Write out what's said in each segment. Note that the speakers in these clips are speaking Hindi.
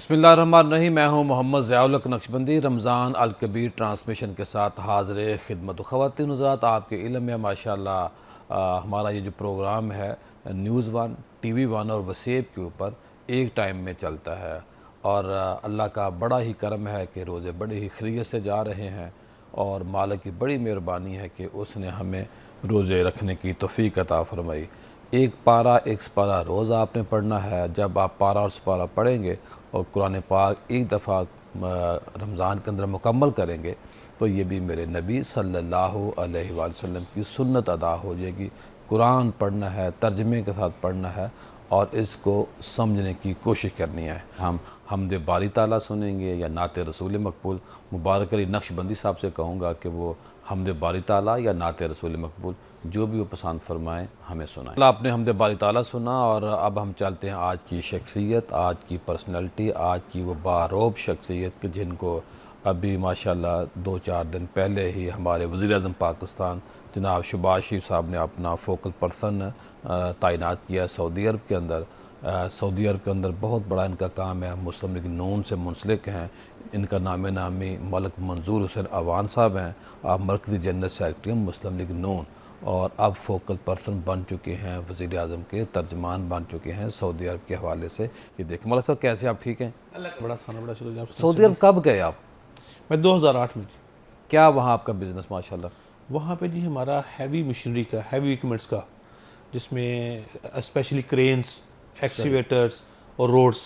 बिस्मिल्लाहिर्रहमानिर्रहीम। मैं हूँ मोहम्मद ज़ियाउल हक नक्शबंदी। रमज़ान अल कबीर ट्रांसमिशन के साथ हाज़िर खिदमत ख़वातीन हज़रात। आपके इल्म में माशाअल्लाह हमारा ये जो प्रोग्राम है न्यूज़ वन, टीवी वन और वसेब के ऊपर एक टाइम में चलता है और अल्लाह का बड़ा ही करम है कि रोज़े बड़े ही खैरियत से जा रहे हैं और मालिक की बड़ी मेहरबानी है कि उसने हमें रोज़े रखने की तौफ़ीक अता फ़रमाई। एक पारा एक सपारा रोज़ आपने पढ़ना है। जब आप पारा और सपारा पढ़ेंगे और कुरान पाक एक दफ़ा रमज़ान के अंदर मुकम्मल करेंगे तो ये भी मेरे नबी सल्लल्लाहु अलैहि वसल्लम की सुन्नत अदा हो जाएगी। कुरान पढ़ना है, तर्जमे के साथ पढ़ना है और इसको समझने की कोशिश करनी है। हम हमद बारी ताला सुनेंगे या नाते रसूल मकबूल। मुबारक अली नक्शबंदी साहब से कहूँगा कि वो हमद बारी ताला या नाते रसूल मकबूल जो भी वो पसंद फरमाएँ हमें सुनाएं। आपने हमद बारी ताला सुना और अब हम चलते हैं आज की शख्सियत, आज की पर्सनैलिटी, आज की वो बारोब शख्सियत जिनको अभी माशाल्लाह 2-4 दिन पहले ही हमारे वज़ीर-ए-आज़म पाकिस्तान जनाब शहबाज शरीफ साहब ने अपना फ़ोकल पर्सन तैनात किया सऊदी अरब के अंदर। सऊदी अरब के अंदर बहुत बड़ा इनका काम है, मुस्लिम लीग नून से मुंसलिक हैं। इनका नाम नामी मलिक मंजूर हुसैन अवान साहब हैं। आप मरकज़ी जनरल सेक्रेटरी मुस्लिम लीग नून और अब फ़ोकल पर्सन बन चुके हैं, वज़ीर आज़म के तर्जमान बन चुके हैं सऊदी अरब के हवाले से। ये देखें मलिक साहब कैसे आप ठीक हैं? बड़ा साना बड़ा शुक्रिया। सऊदी अरब कब गए आप? मैं 2008 में जी। क्या वहाँ आपका बिज़नेस माशाल्लाह? वहाँ पे जी हमारा हैवी मशीनरी का, हैवी इक्विपमेंट्स का, जिसमें स्पेशली क्रेन्स, एक्सीवेटर्स और रोड्स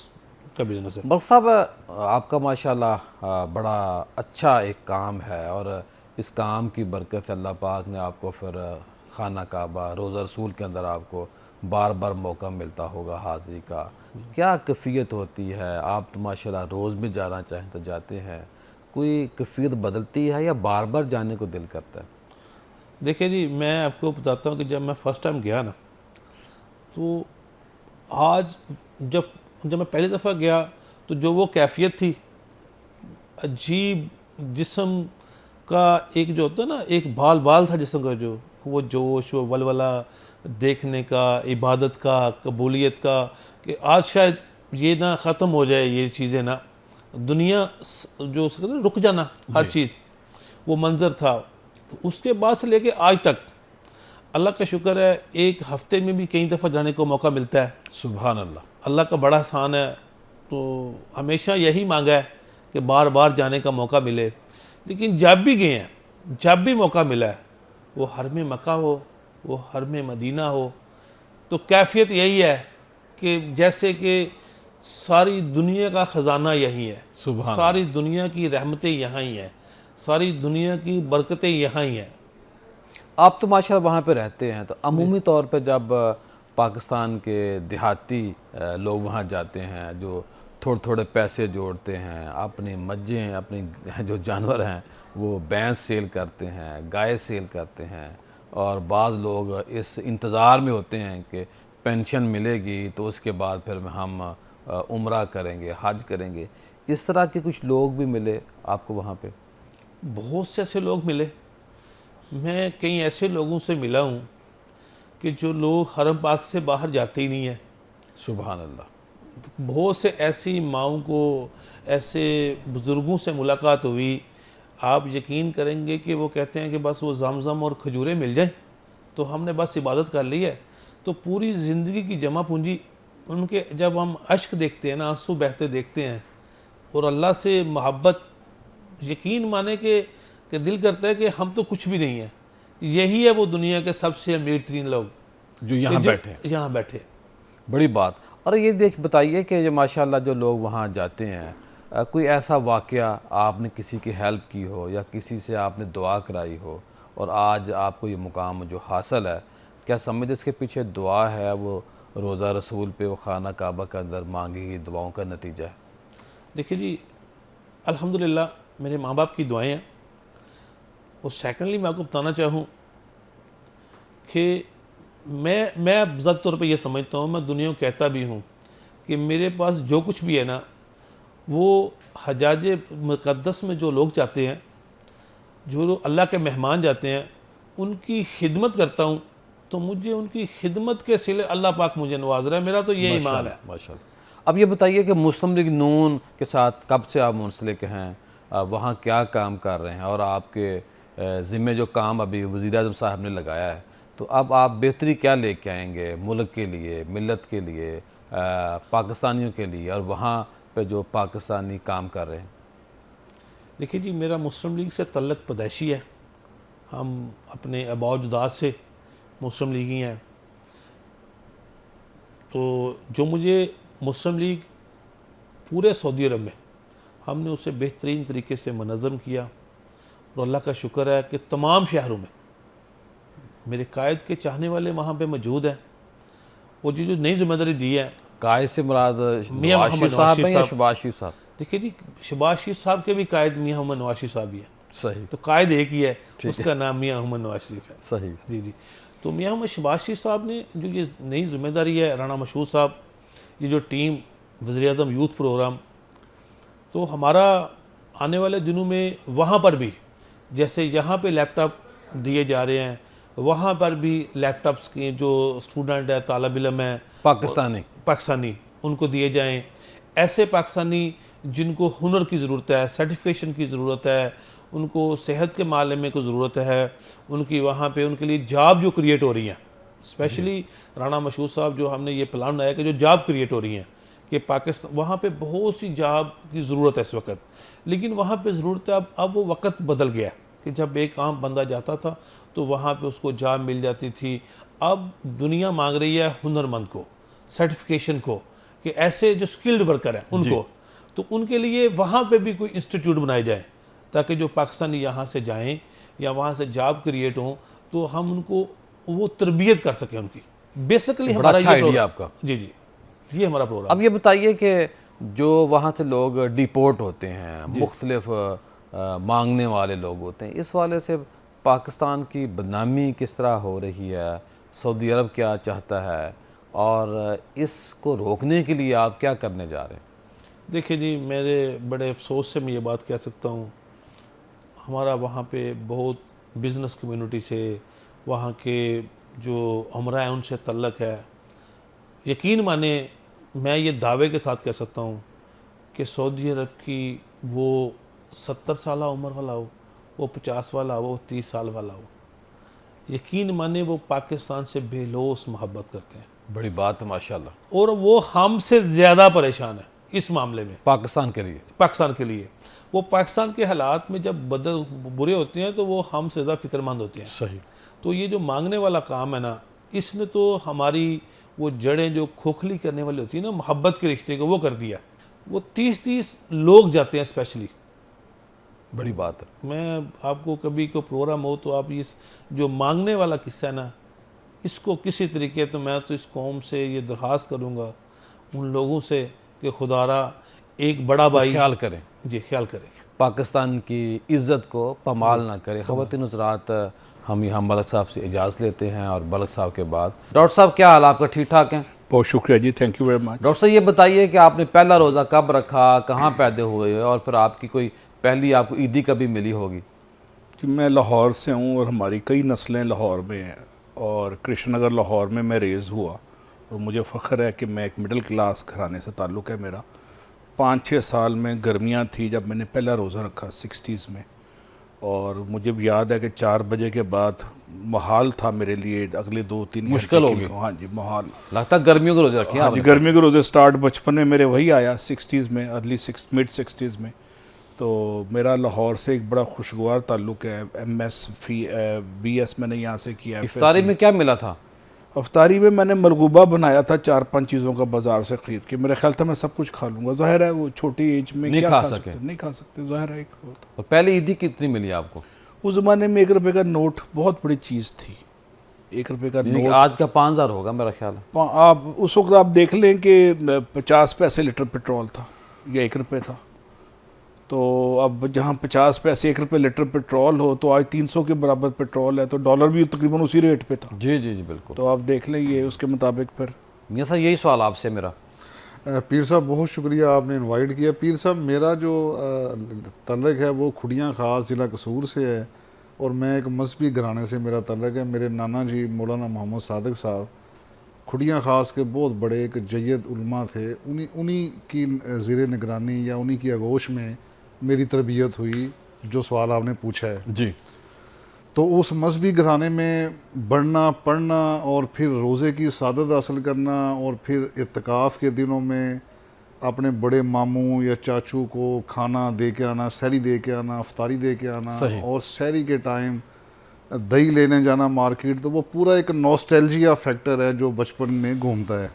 का बिज़नेस है। मलिक साहब आपका माशाल्लाह बड़ा अच्छा एक काम है और इस काम की बरकत से अल्लाह पाक ने आपको फिर खाना काबा रोज़ा रसूल के अंदर आपको बार बार मौका मिलता होगा हाज़िरी का। क्या कैफ़ियत होती है? आप तो माशाल्लाह रोज़ भी जाना चाहें तो जाते हैं, कोई कैफ़ियत बदलती है या बार बार जाने को दिल करता है? देखिए जी, मैं आपको बताता हूँ कि जब मैं फ़र्स्ट टाइम गया ना, तो आज जब जब मैं पहली दफ़ा गया तो जो वो कैफियत थी, अजीब जिस्म का एक जो होता है ना, एक बाल बाल था जिस्म का, जो वो जोश, वो वलवला देखने का, इबादत का, कबूलियत का, कि आज शायद ये ना ख़त्म हो जाए, ये चीज़ें ना, दुनिया जो उसका ना रुक जाना, हर चीज़, वो मंज़र था। तो उसके बाद से लेके आज तक अल्लाह का शुक्र है, एक हफ़्ते में भी कई दफ़ा जाने को मौका मिलता है। सुभान अल्लाह, अल्लाह का बड़ा एहसान है। तो हमेशा यही मांगा है कि बार बार जाने का मौका मिले। लेकिन जब भी गए हैं, जब भी मौका मिला है, वो हरम मक्का हो, वो हरम मदीना हो, तो कैफियत यही है कि जैसे कि सारी दुनिया का ख़जाना यही है, सारी दुनिया की रहमतें यहाँ ही हैं, सारी दुनिया की बरकतें यहाँ ही हैं। आप तो माशाल्लाह वहाँ पे रहते हैं, तो अमूमी तौर पे जब पाकिस्तान के देहाती लोग वहाँ जाते हैं जो थोड़े थोड़े पैसे जोड़ते हैं, अपनी मज्जें, अपनी जो जानवर हैं वो भैंस सेल करते हैं, गाय सेल करते हैं और बाज़ लोग इस इंतज़ार में होते हैं कि पेंशन मिलेगी तो उसके बाद फिर हम उम्रा करेंगे, हज करेंगे। इस तरह के कुछ लोग भी मिले आपको वहाँ पे? बहुत से ऐसे लोग मिले। मैं कई ऐसे लोगों से मिला हूँ कि जो लोग हरम पाक से बाहर जाते ही नहीं हैं। सुभान अल्लाह। बहुत से ऐसी माओं को, ऐसे बुज़ुर्गों से मुलाकात हुई, आप यकीन करेंगे कि वो कहते हैं कि बस वो ज़मज़म और खजूरें मिल जाएं तो हमने बस इबादत कर ली है। तो पूरी ज़िंदगी की जमा पूंजी उनके, जब हम अश्क देखते हैं ना, आंसू बहते देखते हैं और अल्लाह से मोहब्बत, यकीन माने कि दिल करता है कि हम तो कुछ भी नहीं है। यही है वो दुनिया के सबसे अमीर तरीन लोग जो यहाँ बैठे हैं। यहाँ बैठे। बड़ी बात। और ये देख बताइए कि जो माशाल्लाह जो लोग वहाँ जाते हैं, कोई ऐसा वाक़या आपने किसी की हेल्प की हो या किसी से आपने दुआ कराई हो और आज आपको ये मुकाम जो हासिल है, क्या समझ इसके पीछे दुआ है, वो रोज़ा रसूल पे, वो खाना काबा के अंदर मांगी गई दुआओं का नतीजा है? देखिए जी, अल्हम्दुलिल्लाह मेरे माँ बाप की दुआएं हैं। और सेकेंडली मैं आपको बताना चाहूँ कि मैं अब ज़ाती तौर पे ये समझता हूँ, मैं दुनिया को कहता भी हूँ कि मेरे पास जो कुछ भी है ना, वो हजाज मुक़द्दस में जो लोग जाते हैं, जो अल्लाह के मेहमान जाते हैं, उनकी खिदमत करता हूँ, तो मुझे उनकी खिदमत के सिले अल्लाह पाक मुझे नवाज रहा है। मेरा तो ये ईमान है। माशाल्लाह। अब ये बताइए कि मुस्लिम लीग नून के साथ कब से आप मुंसलिक हैं, वहाँ क्या काम कर रहे हैं, और आपके ज़िम्मे जो काम अभी वज़ीर-ए-आज़म साहब ने लगाया है, तो अब आप बेहतरी क्या लेके आएंगे मुल्क के लिए, मिलत के लिए, पाकिस्तानियों के लिए, और वहाँ पे जो पाकिस्तानी काम कर रहे हैं? देखिए जी, मेरा मुस्लिम लीग से तल्लक पैदाइशी है। हम अपने आबाओ-अजदाद से मुस्लिम लीगी हैं। तो जो मुझे मुस्लिम लीग पूरे सऊदी अरब में हमने उसे बेहतरीन तरीके से मनज़्ज़म किया, और अल्लाह का शुक्र है कि तमाम शहरों में मेरे कायद के चाहने वाले वहाँ पे मौजूद हैं। वो जो नई जिम्मेदारी दी है, कायद से मुराद मियां नवाज मोहम्मद शरीफ साहब नवाज हैं या शरीफ शहबाज शरीफ साहब? देखिए जी, शहबाज शरीफ साहब के भी कायद मियां मोहम्मद नवाज शरीफ साहब ही है। सही, तो कायद एक ही है, उसका नाम मियां मोहम्मद नवाज शरीफ है। सही। जी जी। तो मियां मोहम्मद शहबाज शरीफ साहब ने जो ये नई जिम्मेदारी है, राना मशहूद साहब, ये जो टीम वज़ीर-ए-आज़म यूथ प्रोग्राम, तो हमारा आने वाले दिनों में वहाँ पर भी जैसे यहाँ पे लैपटॉप दिए जा रहे हैं, वहाँ पर भी लैपटॉप्स के जो स्टूडेंट है, तालिब इल्म है पाकिस्तानी, उनको दिए जाएं। ऐसे पाकिस्तानी जिनको हुनर की ज़रूरत है, सर्टिफिकेशन की ज़रूरत है, उनको सेहत के मामले में को ज़रूरत है, उनकी वहाँ पे उनके लिए जॉब जो क्रिएट हो रही हैं, स्पेशली राना मशहूद साहब जो हमने ये प्लान बनाया कि जो जॉब क्रिएट हो रही हैं कि पाकिस्तान वहाँ पे बहुत सी जॉब की ज़रूरत है इस वक्त। लेकिन वहाँ पे ज़रूरत है, अब वो वक्त बदल गया कि जब एक आम बंदा जाता था तो वहाँ पे उसको जॉब मिल जाती थी। अब दुनिया मांग रही है हुनरमंद को, सर्टिफिकेशन को, कि ऐसे जो स्किल्ड वर्कर हैं उनको, तो उनके लिए वहाँ पे भी कोई इंस्टीट्यूट बनाए जाए ताकि जो पाकिस्तानी यहाँ से जाएं या वहाँ से जॉब क्रिएट हों तो हम उनको वो तरबियत कर सकें उनकी। बेसिकली हमारा अच्छा ये आइडिया आपका। जी जी, ये हमारा प्रोग्राम। अब ये बताइए कि जो वहाँ से लोग डिपोर्ट होते हैं, मुख्तलिफ मांगने वाले लोग होते हैं, इस वाले से पाकिस्तान की बदनामी किस तरह हो रही है, सऊदी अरब क्या चाहता है, और इसको रोकने के लिए आप क्या करने जा रहे हैं? देखिए जी, मेरे बड़े अफसोस से मैं ये बात कह सकता हूँ, हमारा वहाँ पे बहुत बिज़नेस कम्युनिटी से, वहाँ के जो उमरा हैं उनसे तल्लक है। यकीन माने, मैं ये दावे के साथ कह सकता हूँ कि सऊदी अरब की वो 70 साल उम्र वाला हो, वो 50 वाला हो, वो 30 साल वाला हो, यकीन माने वो पाकिस्तान से बेलौस मोहब्बत करते हैं। बड़ी बात है माशाल्लाह। और वो हमसे ज़्यादा परेशान है इस मामले में, पाकिस्तान के लिए। पाकिस्तान के लिए। वो पाकिस्तान के हालात में जब बुरे होते हैं तो वो हमसे ज़्यादा फिक्रमंद होते हैं। सही। तो ये जो मांगने वाला काम है ना, इसने तो हमारी वो जड़ें जो खोखली करने वाली होती है ना, मोहब्बत के रिश्ते को, वो कर दिया। वो 30-30 लोग जाते हैं स्पेशली। बड़ी बात है। मैं आपको कभी को प्रोग्राम हो तो आप इस जो मांगने वाला किस्सा है ना, इसको किसी तरीके, तो मैं तो इस कौम से ये दरख्वास्त करूँगा उन लोगों से कि खुदारा एक बड़ा भाई ख्याल करें, जी ख्याल करें, पाकिस्तान की इज़्ज़त को पमाल ना करे। ख़वातीन हज़रात, हम यहाँ मलक साहब से इजाज़त लेते हैं, और मलक साहब के बाद डॉक्टर साहब, क्या हाल आपका? ठीक ठाक हैं? बहुत शुक्रिया जी, thank you very much. Doctor साहब, ये बताइए कि आपने पहला रोज़ा कब रखा, कहाँ पैदा हुए, और फिर आपकी कोई पहली आपको ईदी कभी मिली होगी? जी, मैं लाहौर से हूँ और हमारी कई नस्लें लाहौर में हैं, और कृष्णनगर लाहौर में मैं रेज़ हुआ, और मुझे फ़ख्र है कि मैं एक मिडिल क्लास घराने से ताल्लुक़ है मेरा। 5-6 साल में गर्मियाँ थी जब मैंने पहला रोज़ा रखा 60s में, और मुझे भी याद है कि 4 बजे के बाद महाल था मेरे लिए अगले 2-3 मुश्किल हो गई। हाँ जी, महाल। लगता है गर्मियों के रोज़े रखे हैं हाँ जी, आपने। गर्मी के रोज़े स्टार्ट बचपन में मेरे वही आया 60s में, मिड 60s में। तो मेरा लाहौर से एक बड़ा खुशगवार ताल्लुक़ है। BS मैंने यहाँ से किया। इफ्तारी में क्या मिला था? अफ्तारी में मैंने मलगूबा बनाया था 4-5 चीज़ों का बाज़ार से ख़रीद के। मेरा ख्याल था मैं सब कुछ खा लूँगा, ज़ाहिर है वो छोटी एज में नहीं क्या खा खा सके। सकते, नहीं खा सकते, ज़ाहिर है। और पहली ईदी कितनी मिली आपको? उस ज़माने में 1 रुपये का नोट बहुत बड़ी चीज़ थी। 1 रुपये का यानी कि नोट आज का 5000 होगा मेरा ख्याल है। आप उस वक्त आप देख लें कि 50 पैसे लीटर पेट्रोल था या 1 रुपये था। तो अब जहाँ 50 पैसे 1 रुपये लीटर पेट्रोल हो, तो आज 300 के बराबर पेट्रोल है, तो डॉलर भी तकरीबन उसी रेट पे था। जी जी जी, बिल्कुल। तो आप देख लें ये उसके मुताबिक। फिर मियां साहब, यही सवाल आपसे मेरा। पीर साहब, बहुत शुक्रिया आपने इनवाइट किया। पीर साहब, मेरा जो तल्लक है वो खुड़ियाँ ख़ास ज़िला कसूर से है, और मैं एक मजहबी घराने से मेरा तल्लक है। मेरे नाना जी मौलाना मोहम्मद सादिक साहब खुडियाँ ख़ास के बहुत बड़े एक जय्यद उलमा थे, उन्हीं की ज़ेर निगरानी या उन्हीं की आगोश में मेरी तरबियत हुई, जो सवाल आपने पूछा है। जी। तो उस मजहबी घराने में बढ़ना, पढ़ना और फिर रोज़े की सादत हासिल करना और फिर इत्तिकाफ़ के दिनों में अपने बड़े मामू या चाचू को खाना दे के आना, सहरी दे के आना, अफ्तारी दे के आना, सही। और सहरी के टाइम दही लेने जाना मार्केट, तो वो पूरा एक नॉस्टैल्जिया फैक्टर है जो बचपन में घूमता है।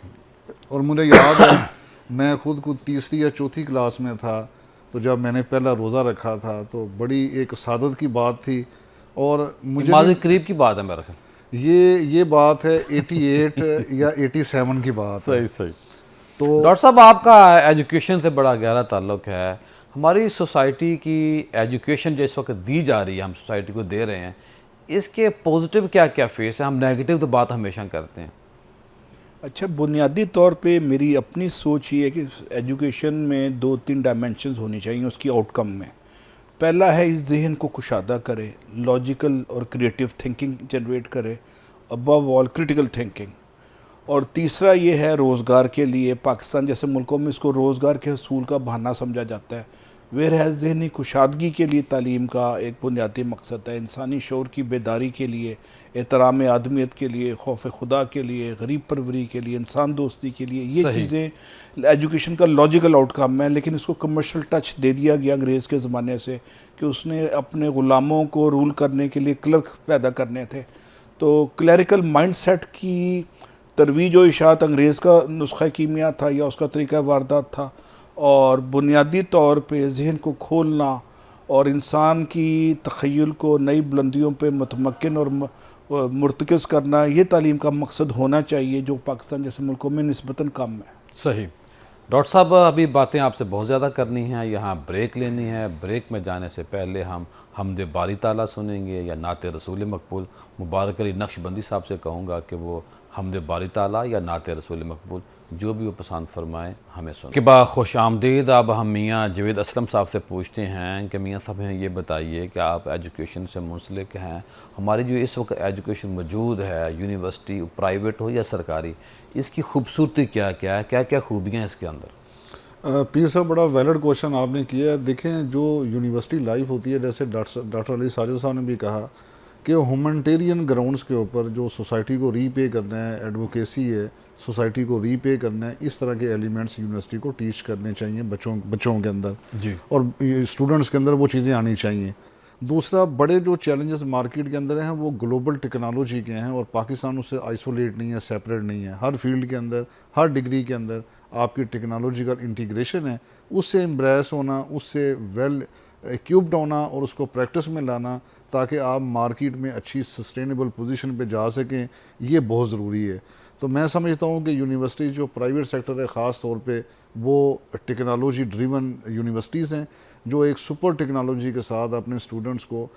और मुझे याद है मैं खुद को तीसरी या चौथी क्लास में था, तो जब मैंने पहला रोज़ा रखा था तो बड़ी एक सादत की बात थी। और मुझे माज़ी करीब की बात है मेरा ख्याल। ये बात है 88 या 87 की बात है। सही। तो डॉक्टर साहब, आपका एजुकेशन से बड़ा गहरा ताल्लुक़ है। हमारी सोसाइटी की एजुकेशन जो इस वक्त दी जा रही है, हम सोसाइटी को दे रहे हैं, इसके पॉजिटिव क्या क्या फेस है? हम नेगेटिव तो बात हमेशा करते हैं। अच्छा, बुनियादी तौर पे मेरी अपनी सोच ये है कि एजुकेशन में 2-3 डायमेंशंस होनी चाहिए उसकी आउटकम में। पहला है इस जहन को कुशादा करे, लॉजिकल और क्रिएटिव थिंकिंग जनरेट करे, अबव ऑल क्रिटिकल थिंकिंग। और तीसरा ये है रोज़गार के लिए। पाकिस्तान जैसे मुल्कों में इसको रोज़गार के हसूल का बहाना समझा जाता है, वेयर है ज़हनी कुशादगी के लिए तालीम का एक बुनियादी मकसद है। इंसानी शौर की बेदारी के लिए, एहतराम आदमियत के लिए, खौफ खुदा के लिए, गरीब परवरी के लिए, इंसान दोस्ती के लिए, ये चीज़ें एजुकेशन का लॉजिकल आउटकम है। लेकिन इसको कमर्शियल टच दे दिया गया अंग्रेज़ के ज़माने से कि उसने अपने ग़ुलामों को रूल करने के लिए क्लर्क पैदा करने थे। तो क्लरिकल माइंडसेट की तरवीज और इशात अंग्रेज़ का नुस्खा कीमिया था या उसका तरीका वारदात था। और बुनियादी तौर पे जहन को खोलना और इंसान की तख़य्युल को नई बुलंदियों पे मुतमक्किन और मुर्तकिज़ करना, ये तालीम का मकसद होना चाहिए, जो पाकिस्तान जैसे मुल्कों में निस्बतन कम है। सही। डॉक्टर साहब, अभी बातें आपसे बहुत ज़्यादा करनी हैं, यहाँ ब्रेक लेनी है। ब्रेक में जाने से पहले हम हमदे बारी ताला सुनेंगे या नाते रसूल मकबूल। मुबारक अली नक्शबंदी साहब से कहूँगा कि वो हमदे बारी ताला या नाते रसूल मकबूल जो भी वो पसंद फरमाएँ हमें सुन के बाद खुश आमदीद। अब हम मियाँ जवेद असलम साहब से पूछते हैं कि मियाँ साहब हैं, ये बताइए कि आप एजुकेशन से मुंसलिक हैं। हमारी जो इस वक्त एजुकेशन मौजूद है, यूनिवर्सिटी प्राइवेट हो या सरकारी, इसकी खूबसूरती क्या क्या है, क्या क्या खूबियाँ हैं इसके अंदर? पीर साहब, बड़ा वैलिड क्वेश्चन आपने किया है। देखें, जो यूनिवर्सिटी लाइफ होती है, जैसे डॉक्टर अली साजिद साहब ने भी कहा कि ह्यूमैनिटेरियन ग्राउंड्स के ऊपर जो सोसाइटी को रीपे करना है, एडवोकेसी है, सोसाइटी को रीपे करना है, इस तरह के एलिमेंट्स यूनिवर्सिटी को टीच करने चाहिए बच्चों के अंदर जी। और स्टूडेंट्स के अंदर वो चीज़ें आनी चाहिए। दूसरा, बड़े जो चैलेंजेस मार्केट के अंदर हैं वो ग्लोबल टेक्नोलॉजी के हैं, और पाकिस्तान उससे आइसोलेट नहीं है, सेपरेट नहीं है। हर फील्ड के अंदर, हर डिग्री के अंदर आपकी टेक्नोलॉजिकल इंटीग्रेशन है, उससे एम्ब्रेस होना, उससे वेल इक्विप्ड होना और उसको प्रैक्टिस में लाना, ताकि आप मार्केट में अच्छी सस्टेनेबल पोजीशन पे जा सकें, ये बहुत ज़रूरी है। तो मैं समझता हूँ कि यूनिवर्सिटी जो प्राइवेट सेक्टर है, ख़ास तौर पे वो टेक्नोलॉजी ड्रिवन यूनिवर्सिटीज़ हैं, जो एक सुपर टेक्नोलॉजी के साथ अपने स्टूडेंट्स को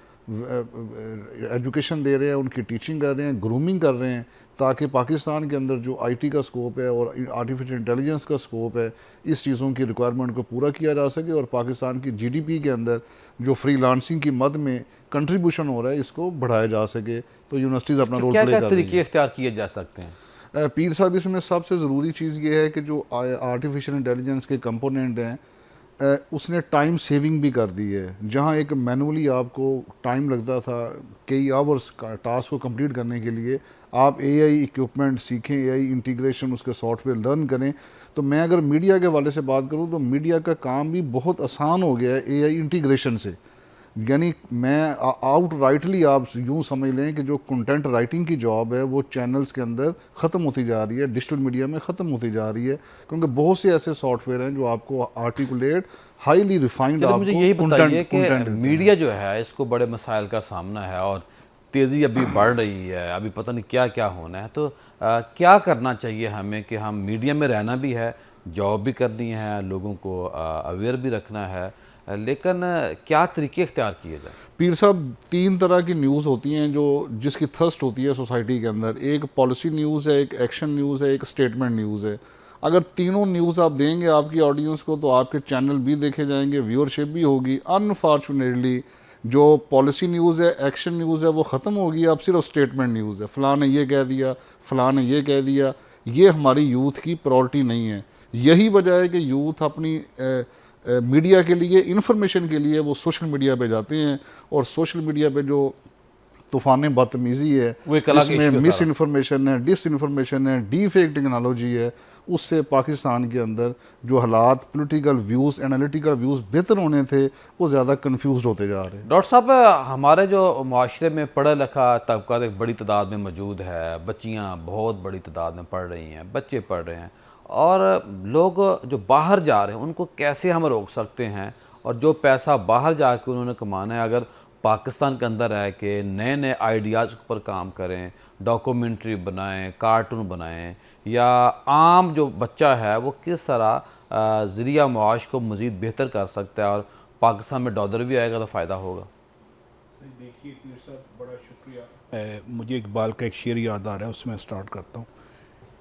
एजुकेशन दे रहे हैं, उनकी टीचिंग कर रहे हैं, ग्रूमिंग कर रहे हैं, ताकि पाकिस्तान के अंदर जो आईटी का स्कोप है और आर्टिफिशियल इंटेलिजेंस का स्कोप है, इस चीज़ों की रिक्वायरमेंट को पूरा किया जा सके और पाकिस्तान की जीडीपी के अंदर जो फ्रीलांसिंग की मद में कंट्रीब्यूशन हो रहा है, इसको बढ़ाया जा सके। तो यूनिवर्सिटीज़ अपना रोल प्ले कर रही हैं। क्या तरीके इख्तियार किए जा सकते हैं? पीर साहब, इसमें सबसे ज़रूरी चीज़ ये है कि जो आर्टिफिशियल इंटेलिजेंस के कंपोनेंट हैं, उसने टाइम सेविंग भी कर दी है। जहाँ एक मैनुअली आपको टाइम लगता था कई आवर्स का टास्क को कंप्लीट करने के लिए, आप एआई इक्विपमेंट सीखें, एआई इंटीग्रेशन, उसके सॉफ्टवेयर लर्न करें। तो मैं अगर मीडिया के हवाले से बात करूँ तो मीडिया का काम भी बहुत आसान हो गया है एआई इंटीग्रेशन से। यानी मैं आउट राइटली आप यूँ समझ लें कि जो कंटेंट राइटिंग की जॉब है वो चैनल्स के अंदर ख़त्म होती जा रही है, डिजिटल मीडिया में ख़त्म होती जा रही है, क्योंकि बहुत से ऐसे सॉफ्टवेयर हैं जो आपको आर्टिकुलेट हाईली रिफाइंड आपको मुझे यही बताइए कि मीडिया जो है, इसको बड़े मसाइल का सामना है और तेज़ी अभी बढ़ रही है, अभी पता नहीं क्या क्या होना है। तो क्या करना चाहिए हमें कि हम मीडिया में रहना भी है, जॉब भी करनी है, लोगों को अवेयर भी रखना है, लेकिन क्या तरीके इख्तियार किए जाए? पीर साहब, 3 तरह की न्यूज़ होती हैं जो जिसकी थर्स्ट होती है सोसाइटी के अंदर। एक पॉलिसी न्यूज़ है, एक एक्शन न्यूज़ है, एक स्टेटमेंट न्यूज़ है। अगर तीनों न्यूज़ आप देंगे आपकी ऑडियंस को तो आपके चैनल भी देखे जाएंगे, व्यूअरशिप भी होगी। अनफॉर्चुनेटली जो पॉलिसी न्यूज़ है, एक्शन न्यूज़ है, वो ख़त्म होगी। अब सिर्फ स्टेटमेंट न्यूज़ है, फ़लाँ ने ये कह दिया, फ़लाँ ने ये कह दिया। ये हमारी यूथ की प्रायोरिटी नहीं है। यही वजह है कि यूथ अपनी मीडिया के लिए, इंफॉर्मेशन के लिए वो सोशल मीडिया पे जाते हैं, और सोशल मीडिया पे जो तूफ़ान बदतमीज़ी है, वो एक अलग issue इसमें है मिस सारा। इन्फॉर्मेशन है, डिस इन्फॉर्मेशन है, डी फेक टेक्नोलॉजी है, उससे पाकिस्तान के अंदर जो हालात, पॉलिटिकल व्यूज़, एनालिटिकल व्यूज़ बेहतर होने थे, वो ज़्यादा कन्फ्यूज होते जा रहे हैं। डॉक्टर साहब, हमारे जो माशरे में पढ़ा लिखा तबका एक बड़ी तादाद में मौजूद है, बच्चियाँ बहुत बड़ी तादाद में पढ़ रही हैं, बच्चे पढ़ रहे हैं, और लोग जो बाहर जा रहे हैं उनको कैसे हम रोक सकते हैं? और जो पैसा बाहर जाके उन्होंने कमाना है, अगर पाकिस्तान के अंदर है कि नए नए आइडियाज़ पर काम करें, डॉक्यूमेंट्री बनाएं, कार्टून बनाएं, या आम जो बच्चा है वो किस तरह ज़रिया मुआश को मज़ीद बेहतर कर सकता है, और पाकिस्तान में डॉलर भी आएगा तो फ़ायदा होगा। देखिए बड़ा शुक्रिया। मुझे इकबाल का एक शेर याद आ रहा है, उसमें स्टार्ट करता हूँ।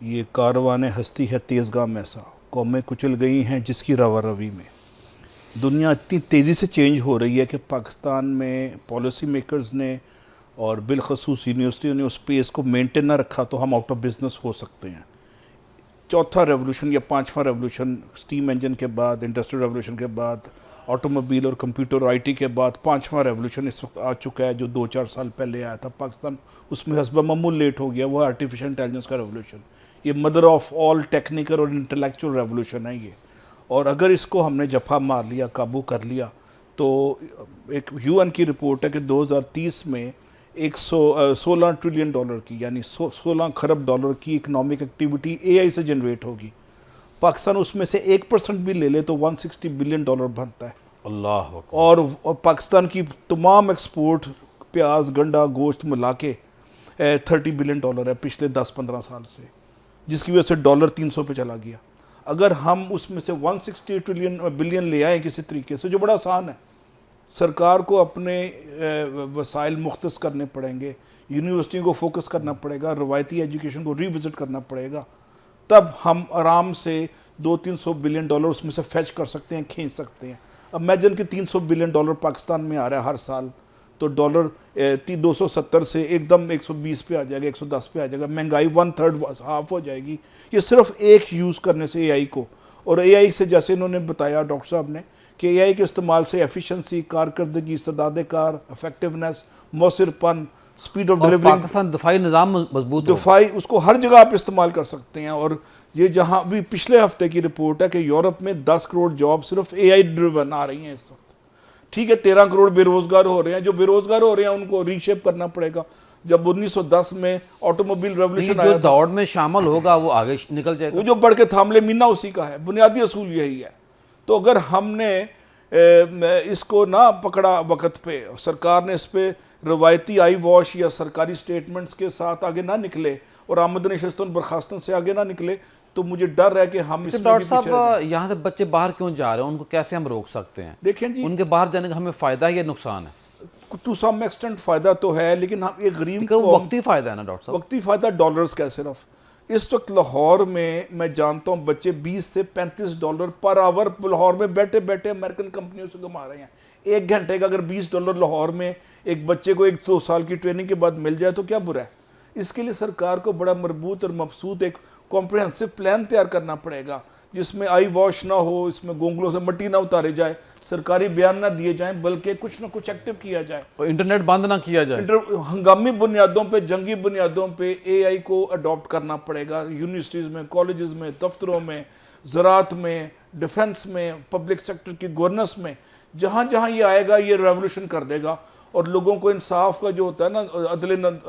ये कारवाने हस्ती है तेज़गाम ऐसा, कौमें कुचल गई हैं जिसकी रवा रवी में। दुनिया इतनी तेज़ी से चेंज हो रही है कि पाकिस्तान में पॉलिसी मेकर्स ने और बिलखसूस यूनिवर्सिटियों ने उस पेस को मेंटेन ना रखा तो हम आउट ऑफ बिजनेस हो सकते हैं। चौथा रेवोल्यूशन या पांचवा रेवोल्यूशन, स्टीम इंजन के बाद, इंडस्ट्रियल रेवोल्यूशन के बाद, ऑटोमोबाइल और कंप्यूटर और आईटी के बाद पांचवा रेवोल्यूशन इस वक्त आ चुका है, जो 2-4 साल पहले आया था। पाकिस्तान उसमें हस्बा मामूल लेट हो गया। वो आर्टिफिशियल इंटेलिजेंस का रेवोल्यूशन, ये मदर ऑफ ऑल टेक्निकल और इंटेलेक्चुअल रेवोल्यूशन है ये। और अगर इसको हमने जफा मार लिया, काबू कर लिया, तो एक यूएन की रिपोर्ट है कि 2030 में 116 ट्रिलियन डॉलर की, यानी 16 खरब डॉलर की इकोनॉमिक एक्टिविटी एआई से जनरेट होगी। पाकिस्तान उसमें से 1% भी ले ले तो 160 बिलियन डॉलर बनता है। अल्लाह अकबर। और पाकिस्तान की तमाम एक्सपोर्ट, प्याज, गंडा, गोश्त मिला के 30 बिलियन डॉलर है पिछले 10-15 साल से, जिसकी वजह से डॉलर 300 पे चला गया। अगर हम उसमें से 160 बिलियन ले आए किसी तरीके से, जो बड़ा आसान है, सरकार को अपने वसाइल मुख्तस करने पड़ेंगे, यूनिवर्सिटी को फोकस करना पड़ेगा, रवायती एजुकेशन को रिविजिट करना पड़ेगा, तब हम आराम से 200-300 बिलियन डॉलर उसमें से फैच कर सकते हैं, खींच सकते हैं। अब इमेजिन कि 300 बिलियन डॉलर पाकिस्तान में आ रहा है हर साल, तो डॉलर 270 से एकदम 120 पे आ जाएगा, 110 पे आ जाएगा, महंगाई 1/3 हाफ हो जाएगी। ये सिर्फ एक यूज़ करने से एआई को। और एआई से, जैसे इन्होंने बताया डॉक्टर साहब ने, कि एआई के इस्तेमाल से एफिशिएंसी, कारकर्दगी, इस्तेदाद कार, इफेक्टिवनेस, मौसरपन, स्पीड ऑफ डिलीवरी, पाकिस्तान दफाई निज़ाम मजबूत हो। दफाई, उसको हर जगह आप इस्तेमाल कर सकते हैं। और ये जहाँ भी पिछले हफ्ते की रिपोर्ट है कि यूरोप में 10 करोड़ जॉब सिर्फ एआई ड्रिवन आ रही हैं इस वक्त। ठीक है, 13 करोड़ बेरोजगार हो रहे हैं। जो बेरोजगार हो रहे हैं उनको रीशेप करना पड़ेगा। जब 1910 में ऑटोमोबाइल रेवोल्यूशन जो आया, दौड़ में शामिल होगा वो आगे निकल जाएगा। वो जो बढ़ के थामले मीना उसी का है, बुनियादी असूल यही है। तो अगर हमने इसको ना पकड़ा वक्त पे, सरकार ने इस पे रवायती आई वॉश या सरकारी स्टेटमेंट्स के साथ आगे ना निकले और आमदनी नशस्तन बर्खास्तन से आगे ना निकले, तो मुझे डर है कि हम इसमें डॉक्टर भी पीछे रह साहब, जाएंगे। यहाँ से बच्चे बाहर क्यों जा रहे हैं, उनको कैसे हम रोक सकते हैं? देखें जी, उनके बाहर जाने का हमें फ़ायदा है या नुकसान है? टू सम एक्सटेंट फ़ायदा तो है, लेकिन हम एक गरीब क्योंकि वो कौम- वक्ती फ़ायदा है ना डॉक्टर साहब। वक्ती फ़ायदा डॉलर्स का है सिर्फ। इस वक्त लाहौर में मैं जानता हूँ बच्चे 20 से 35 डॉलर पर आवर लाहौर में बैठे बैठे अमेरिकन कंपनियों से कमा रहे हैं। 1 घंटे का अगर 20 डॉलर लाहौर में एक बच्चे को 1-2 साल की ट्रेनिंग के बाद मिल जाए तो क्या बुरा है। इसके लिए सरकार को बड़ा मजबूत और मबसूत एक कॉम्प्रिहेंसिव प्लान तैयार करना पड़ेगा, जिसमें आई वॉश ना हो, इसमें गोंगलों से मिट्टी ना उतारे जाए, सरकारी बयान ना दिए जाएं, बल्कि कुछ ना कुछ एक्टिव किया जाए। और इंटरनेट बंद ना किया जाए। हंगामी बुनियादों पे, जंगी बुनियादों पे एआई को अडॉप्ट करना पड़ेगा। यूनिवर्सिटीज़ में, कॉलेजेस में, दफ्तरों में, ज़राअत में, डिफेंस में, पब्लिक सेक्टर की गवर्नेंस में, जहाँ जहाँ ये आएगा ये रेवोल्यूशन कर देगा। और लोगों को इंसाफ का जो होता है ना,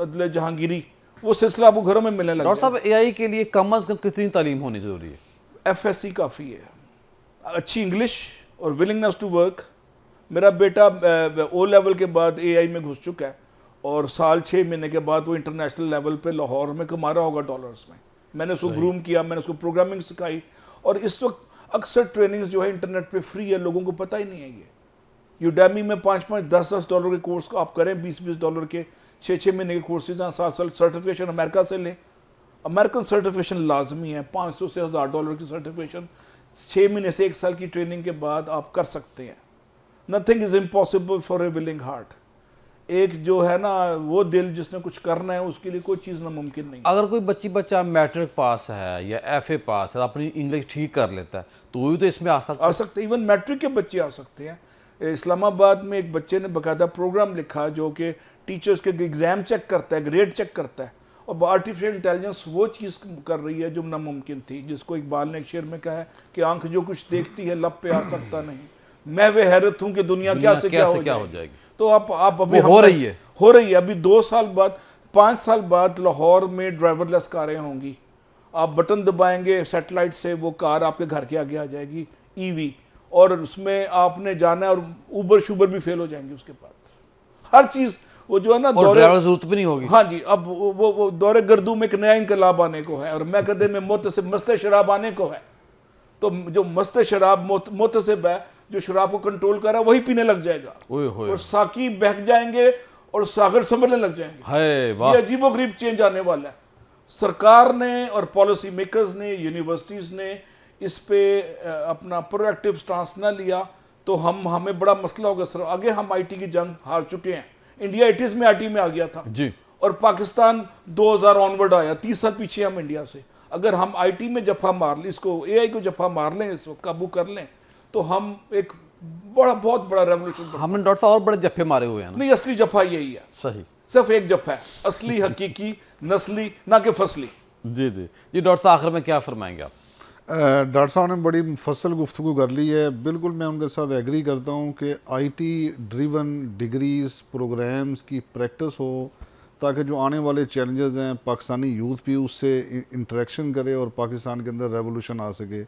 अदले जहांगीरी, वो सिलसिला आपको घरों में मिलने लगा। डॉक्टर साहब, एआई के लिए कम अज़ कम कितनी तालीम होनी ज़रूरी है? एफएससी काफ़ी है, अच्छी इंग्लिश और विलिंगनेस टू वर्क। मेरा बेटा ओ लेवल के बाद एआई में घुस चुका है और साल 6 महीने के बाद वो इंटरनेशनल लेवल पे लाहौर में कमा रहा होगा डॉलर्स में। मैंने उसको ग्रूम किया, मैंने उसको प्रोग्रामिंग सिखाई। और इस वक्त अक्सर ट्रेनिंग्स जो है इंटरनेट पे फ्री है, लोगों को पता ही नहीं है। ये यूडेमी में 5-5, 10-10 डॉलर के कोर्स को आप करें, 20-20 डॉलर के 6-6 महीने के कोर्सेज हैं, 7 सर्टिफिकेशन अमेरिका से लें। अमेरिकन सर्टिफिकेशन लाजमी है, 500 से 1000 डॉलर की सर्टिफिकेशन 6 महीने से 1 साल की ट्रेनिंग के बाद आप कर सकते हैं। Nothing is impossible for a willing heart. एक जो है ना वो दिल जिसने कुछ करना है उसके लिए कोई चीज़ नामुमकिन नहीं। अगर कोई बच्चा मैट्रिक पास है या FA पास है, अपनी इंग्लिश ठीक कर लेता है, तो वो भी तो इसमें आ सकता है। सकते, इवन मैट्रिक के बच्चे आ सकते हैं। इस्लामाबाद में एक बच्चे ने बाकायदा प्रोग्राम लिखा जो कि टीचर्स के एग्ज़ाम चेक करता है, ग्रेड चेक करता है, और आर्टिफिशियल इंटेलिजेंस वो चीज़ कर रही है जो नामुमकिन थी, जिसको इकबाल ने एक शेर में कहा है कि आंख जो कुछ देखती है लब पे आ सकता नहीं, मैं वे हैरत हूँ कि दुनिया क्या से क्या हो जाएगी। तो आप अभी हो रही है अभी 2 साल बाद 5 साल बाद लाहौर में ड्राइवरलेस कारें होंगी। आप बटन दबाएंगे सैटेलाइट से, वो कार आपके घर के आगे आ जाएगी, EV, और उसमें आपने जाना है और ऊबर शूबर भी फेल हो जाएंगे उसके बाद, हर चीज़ वो जो है ना, और ड्राइवर जरूरत भी नहीं होगी। हाँ जी, अब वो दौरे गर्दू में एक नया इनकलाब आने को है, और मैं कहते में मुतसिब मस्त शराब आने को है। तो जो मस्त शराब मुतसिब है, जो शराब को कंट्रोल कर रहा है, वही पीने लग जाएगा, और साकी बहक जाएंगे और सागर समझने लग जाएंगे। ये अजीबोगरीब चेंज आने वाला है। सरकार ने और पॉलिसी मेकर्स ने, यूनिवर्सिटीज़ ने इस पे अपना प्रोएक्टिव स्टांस ना लिया तो हमें बड़ा मसला होगा सर। आगे हम IT की जंग हार चुके हैं। इंडिया 80s में IT में आ गया था जी, और पाकिस्तान 2000 ऑनवर्ड आया, 30 साल पीछे हम इंडिया से। अगर हम IT में जफा मार लें, इसको AI को जफा मार लें, इस वक्त काबू कर लें, तो हम एक बहुत बड़ा रेवोल्यूशन। हमने डॉक्टर साहब और बड़े जफ्फे मारे हुए हैं ना? नहीं, असली जफा यही है। सही, सिर्फ एक जफा है, असली हकीकी नस्ली, ना कि फसली। जी जी जी। डॉक्टर साहब आखिर में क्या फरमाएंगे आप? डॉक्टर साहब ने बड़ी मुफस्सल गुफ्तगू कर ली है। बिल्कुल मैं उनके साथ एग्री करता हूँ कि IT ड्रिवन डिग्रीज़ प्रोग्राम्स की प्रैक्टिस हो, ताकि जो आने वाले चैलेंजेस हैं पाकिस्तानी यूथ भी उससे इंटरेक्शन करे और पाकिस्तान के अंदर रेवोल्यूशन आ सके।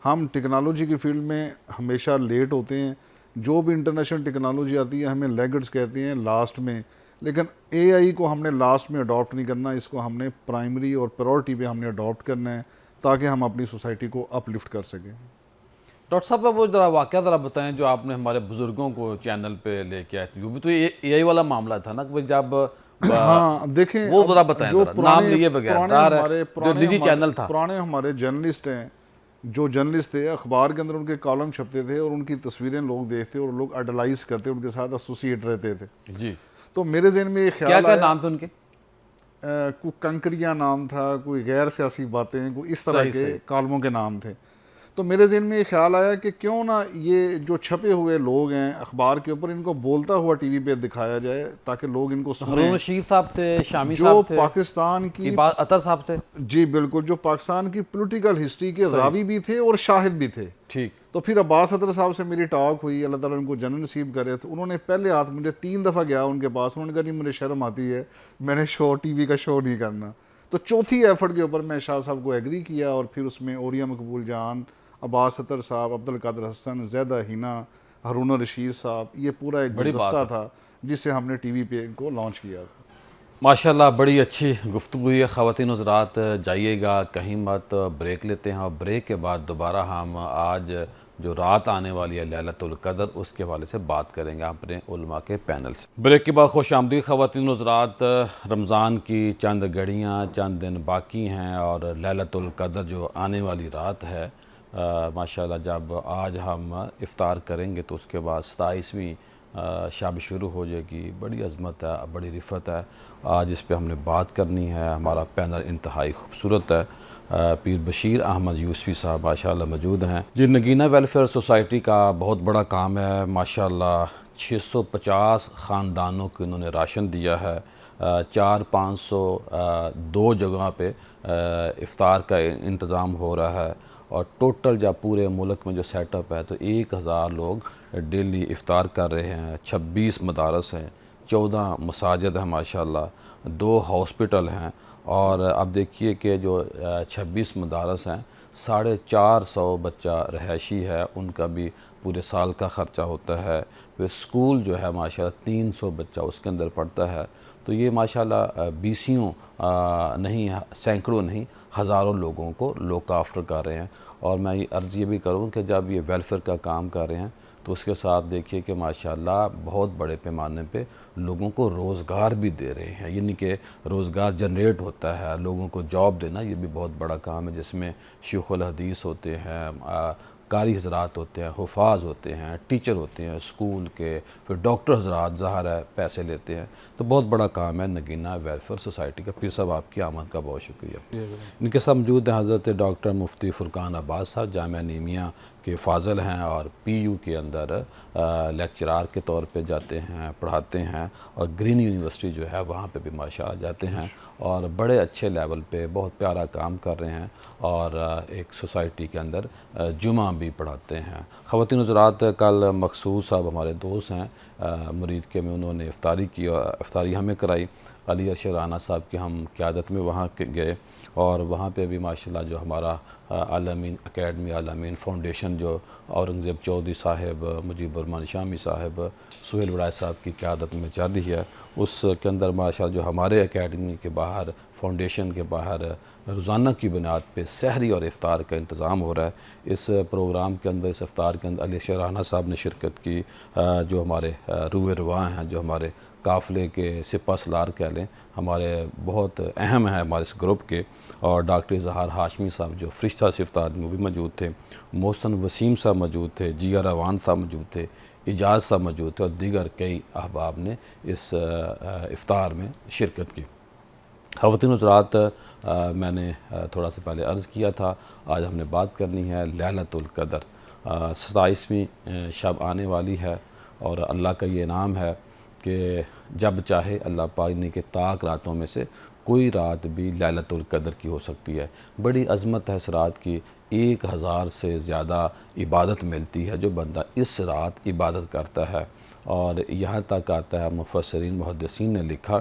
हम टेक्नोलॉजी की फील्ड में हमेशा लेट होते हैं। जो भी इंटरनेशनल टेक्नोलॉजी आती है हमें लैगर्ड्स कहते हैं लास्ट में, लेकिन AI को हमने लास्ट में अडॉप्ट नहीं करना, इसको हमने प्राइमरी और प्रायोरिटी पे हमने अडॉप्ट करना है ताकि हम अपनी सोसाइटी को अपलिफ्ट कर सकें। डॉक्टर साहब वो ज़रा वाक़या ज़रा बताएं जो आपने हमारे बुज़ुर्गों को चैनल पे लेके आए थे। वो भी तो AI वाला मामला था ना कि जब हाँ देखें, वो ज़रा बताएं, जो नाम लिए बगैर जो निजी चैनल था। पुराने हमारे जर्नलिस्ट हैं, जो जर्नलिस्ट थे, अखबार के अंदर उनके कॉलम छपते थे और उनकी तस्वीरें लोग देखते और लोग आइडलाइज करते, उनके साथ एसोसिएट रहते थे जी। तो मेरे जहन में ये ख्याल क्या आया, नाम थे उनके? कोई कंकरिया नाम था, कोई गैर सियासी बातें, कोई इस तरह के कॉलमों के नाम थे। तो मेरे जहन में ये ख्याल आया कि क्यों ना ये जो छपे हुए लोग हैं अखबार के ऊपर, इनको बोलता हुआ TV पे दिखाया जाए ताकि लोग इनको सुनें। रशीद साहब थे, शामी जो साहब थे, पाकिस्तान की अतर साहब थे। जी बिल्कुल, जो पाकिस्तान की पॉलिटिकल हिस्ट्री के रावी भी थे और शाहिद भी थे। ठीक। तो फिर अब्बास अतर साहब से मेरी टॉक हुई, अल्लाह ताला उनको जन्नत नसीब करे। तो उन्होंने पहले हाथ मुझे 3 दफ़ा गया उनके पास, उन्होंने कहा नहीं मुझे शर्म आती है, मैंने TV का शो नहीं करना। तो चौथी एफर्ट के ऊपर मैं शाह साहब को एग्री किया और फिर उसमें ओरिया मकबूल जान, अब्बास अतर साहब, अब्दुल कादिर हसन, ज़ैदा हिना, हारून रशीद साहब, ये पूरा एक गुलदस्ता था जिससे हमने TV पे इनको लॉन्च किया था। माशाल्लाह बड़ी अच्छी गुफ्तगू हुई है। ख़वातीन हज़रात जाइएगा कहीं मत, ब्रेक लेते हैं और ब्रेक के बाद दोबारा हम आज जो रात आने वाली है लैलतुल क़द्र, उसके हवाले से बात करेंगे अपने उलमा के पैनल से। ब्रेक के बाद खुश आमदीद ख़वातीन हज़रात। रमज़ान की चंद घड़ियाँ, चंद दिन बाकी हैं और लैलतुल क़द्र जो आने वाली रात है, माशाल्लाह जब आज हम इफ़्तार करेंगे तो उसके बाद 27वीं शब शुरू हो जाएगी। बड़ी अज़मत है, बड़ी रिफ़त है आज इस पे हमने बात करनी है। हमारा पैनल इंतहाई खूबसूरत है। पीर बशीर अहमद यूसुफ़ी साहब माशाल्लाह मौजूद हैं, जिन नगीना वेलफेयर सोसाइटी का बहुत बड़ा काम है। माशाल्लाह 650 ख़ानदानों को इन्होंने राशन दिया है। 400-502 जगह पे इफ़्तार का इंतज़ाम हो रहा है और टोटल जब पूरे मुल्क में जो सेटअप है तो 1000 लोग डेली इफ़्तार कर रहे हैं। 26 मदारस हैं, 14 मसाजिद हैं माशाल्लाह, 2 हॉस्पिटल हैं और अब देखिए कि जो 26 मदारस हैं 450 बच्चा रहायशी है, उनका भी पूरे साल का ख़र्चा होता है। फिर स्कूल जो है माशाल्लाह 300 बच्चा उसके अंदर पढ़ता है। तो ये माशाल्लाह बीसियों नहीं, सैकड़ों नहीं, हज़ारों लोगों को लुक आफ्टर कर रहे हैं। और मैं ये अर्ज़ ये भी करूँ कि जब ये वेलफेयर का काम कर रहे हैं तो उसके साथ देखिए कि माशाल्लाह बहुत बड़े पैमाने पे लोगों को रोज़गार भी दे रहे हैं, यानी कि रोज़गार जनरेट होता है, लोगों को जॉब देना ये भी बहुत बड़ा काम है, जिसमें शेखुल हदीस होते हैं, कारी हजरात होते हैं, हुफाज होते हैं, टीचर होते हैं स्कूल के, फिर डॉक्टर हजरात ज़ाहिर है पैसे लेते हैं। तो बहुत बड़ा काम है नगीना वेलफेयर सोसाइटी का। पीर साहब आपकी आमद का बहुत शुक्रिया। इनके साथ मौजूद हैं हज़रत डॉक्टर मुफ्ती फ़ुरकान अब्बास साहब, जामिया नीमिया के फ़ाज़ल हैं और PU के अंदर लेक्चरार के तौर पे जाते हैं, पढ़ाते हैं, और ग्रीन यूनिवर्सिटी जो है वहाँ पे भी माशाअल्लाह जाते हैं और बड़े अच्छे लेवल पे बहुत प्यारा काम कर रहे हैं, और एक सोसाइटी के अंदर जुमा भी पढ़ाते हैं। ख़वातीन हज़रात, कल मकसूद साहब हमारे दोस्त हैं मुरीद के में, उन्होंने इफ्तारी हमें कराई। अली अर्शद राना साहब की हम क़यादत में वहाँ गए, और वहाँ पे भी माशाल्लाह जो हमारा आलमीन अकेडमी, आलमीन फाउंडेशन जो औरंगज़ेब चौधरी साहब, मुजीबुररहमान शामी साहब, सुहेल वड़ाई साहब की क़यादत में चल रही है, उसके अंदर माशाल्लाह जो हमारे अकेडमी के बाहर, फाउंडेशन के बाहर रोज़ाना की बुनियाद पे सहरी और इफ़्तार का इंतज़ाम हो रहा है। इस प्रोग्राम के अंदर, इस इफ़्तार के अंदर अली अर्शद राना साहब ने शिरकत की, जो हमारे रूए रवां हैं, जो हमारे काफ़िले के सिपा सलार कह लें, हमारे बहुत अहम हैं हमारे इस ग्रुप के, और डॉक्टर इज़हार हाशमी साहब जो फ़रिश्ता से इफ़्तार में भी मौजूद थे, मोहसन वसीम साहब मौजूद थे, जिया रवान साहब मौजूद थे, इजाज़ साहब मौजूद थे, और दीगर कई अहबाब ने इस इफ़्तार में शिरकत की। ख़वातीन हज़रात, मैंने थोड़ा सा पहले अर्ज़ किया था, आज हमने बात करनी है लैलतुल क़द्र। 27वीं शब आने वाली है, और अल्लाह का ये इनाम है कि जब चाहे अल्लाह पाक ने के ताक रातों में से कोई रात भी लैलतुल क़द्र की हो सकती है। बड़ी अज़मत है इस रात की, 1000 से ज़्यादा इबादत मिलती है जो बंदा इस रात इबादत करता है। और यहाँ तक आता है, मुफस्सिरीन मुहद्दिसीन ने लिखा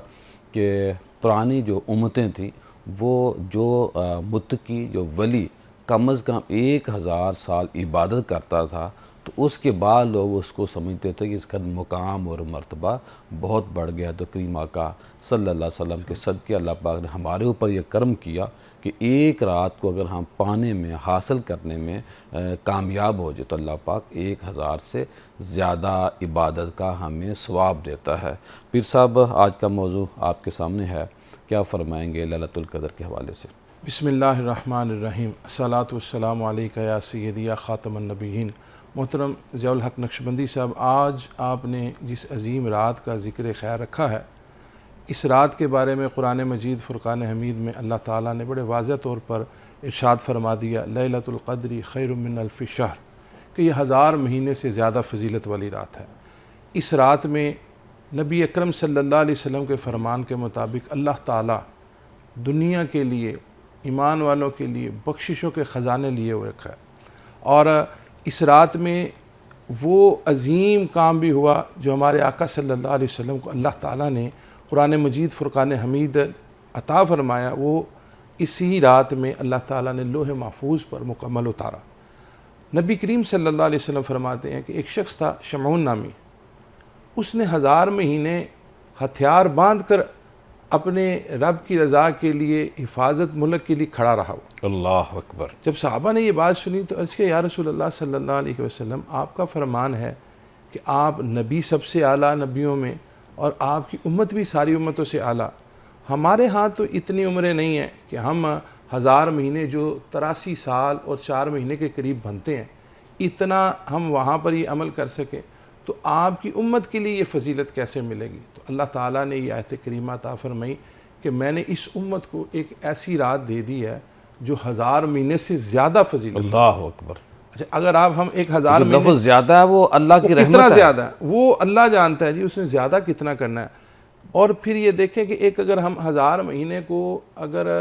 कि पुरानी जो उम्मतें थी, वो जो मुत्तकी, जो वली कम अज़ कम 1000 साल इबादत करता था, तो उसके बाद लोग उसको समझते थे कि इसका मुकाम और मर्तबा बहुत बढ़ गया। तो करीम आका सल्लल्लाहु अलैहि वसल्लम के सदक़े अल्लाह पाक ने हमारे ऊपर ये कर्म किया कि एक रात को अगर हम पाने में, हासिल करने में कामयाब हो जाए, तो अल्लाह पाक 1000 से ज़्यादा इबादत का हमें सवाब देता है। पीर साहब, आज का मौजू आपके सामने है, क्या फ़रमाएँगे लैलतुल क़द्र के हवाले से? बिस्मिल्लाहिर्रहमानिर्रहीम, अस्सलातु वस्सलामु अलैका या सय्यदी या ख़ातमुन नबिय्यीन। मोहतरम ज़ियाउल हक़ नक्शबंदी साहब, आज आपने जिस अज़ीम रात का ज़िक्र खैर रखा है, इस रात के बारे में कुरान मजीद फ़ुरक़ान हमीद में अल्लाह ताला ने बड़े वाज़ेह तौर पर इरशाद फरमा दिया, लैलतुल क़द्री खैरुम मिन अल्फ़ि शहर, कि यह 1000 महीने से ज़्यादा फजीलत वाली रात है। इस रात में नबी अकरम सल्लल्लाहु अलैहि वसल्लम के फ़रमान के मुताबिक अल्लाह ताला दुनिया के लिए, ईमान वालों के लिए बख्शिशों के ख़जाने लिए हुए रखा है। और इस रात में वो अज़ीम काम भी हुआ जो हमारे आका सल्लल्लाहु अलैहि वसल्लम को अल्लाह ताला ने कुरान मजीद फ़ुरक़ान हमीद अता फ़रमाया। वो इसी रात में अल्लाह ताला ने लोहे महफूज पर मुकम्मल उतारा। नबी करीम सल्लल्लाहु अलैहि वसल्लम फरमाते हैं कि एक शख्स था शमऊन नामी, उसने 1000 महीने हथियार बांध कर अपने रब की रज़ा के लिए, हिफाजत मुल्क के लिए खड़ा रहा। अल्लाह अकबर। जब सहाबा ने ये बात सुनी तो अर्ज़ किया, या रसूलल्लाह सल्लल्लाहु अलैहि वसल्लम, आपका फरमान है कि आप नबी सबसे आला नबियों में, और आपकी उम्मत भी सारी उम्मतों से आला। हमारे यहाँ तो इतनी उम्रें नहीं हैं कि हम 1000 महीने जो 83 साल और 4 महीने के करीब बनते हैं, इतना हम वहाँ पर ये अमल कर सकें, तो आपकी उम्मत के लिए ये फजीलत कैसे मिलेगी? तो अल्लाह ताला ने ये आयत करीमा अता फरमाई कि मैंने इस उम्मत को एक ऐसी रात दे दी है जो 1000 महीने से ज़्यादा फजीलत। अल्लाह अकबर। अच्छा, अगर आप हम 1000 महीने, लफ्ज़ ज़्यादा है, वो अल्लाह की रहमत कितना है। ज़्यादा है वो अल्लाह जानता है जी, उसने ज़्यादा कितना करना है। और फिर ये देखें कि एक अगर हम 1000 महीने को अगर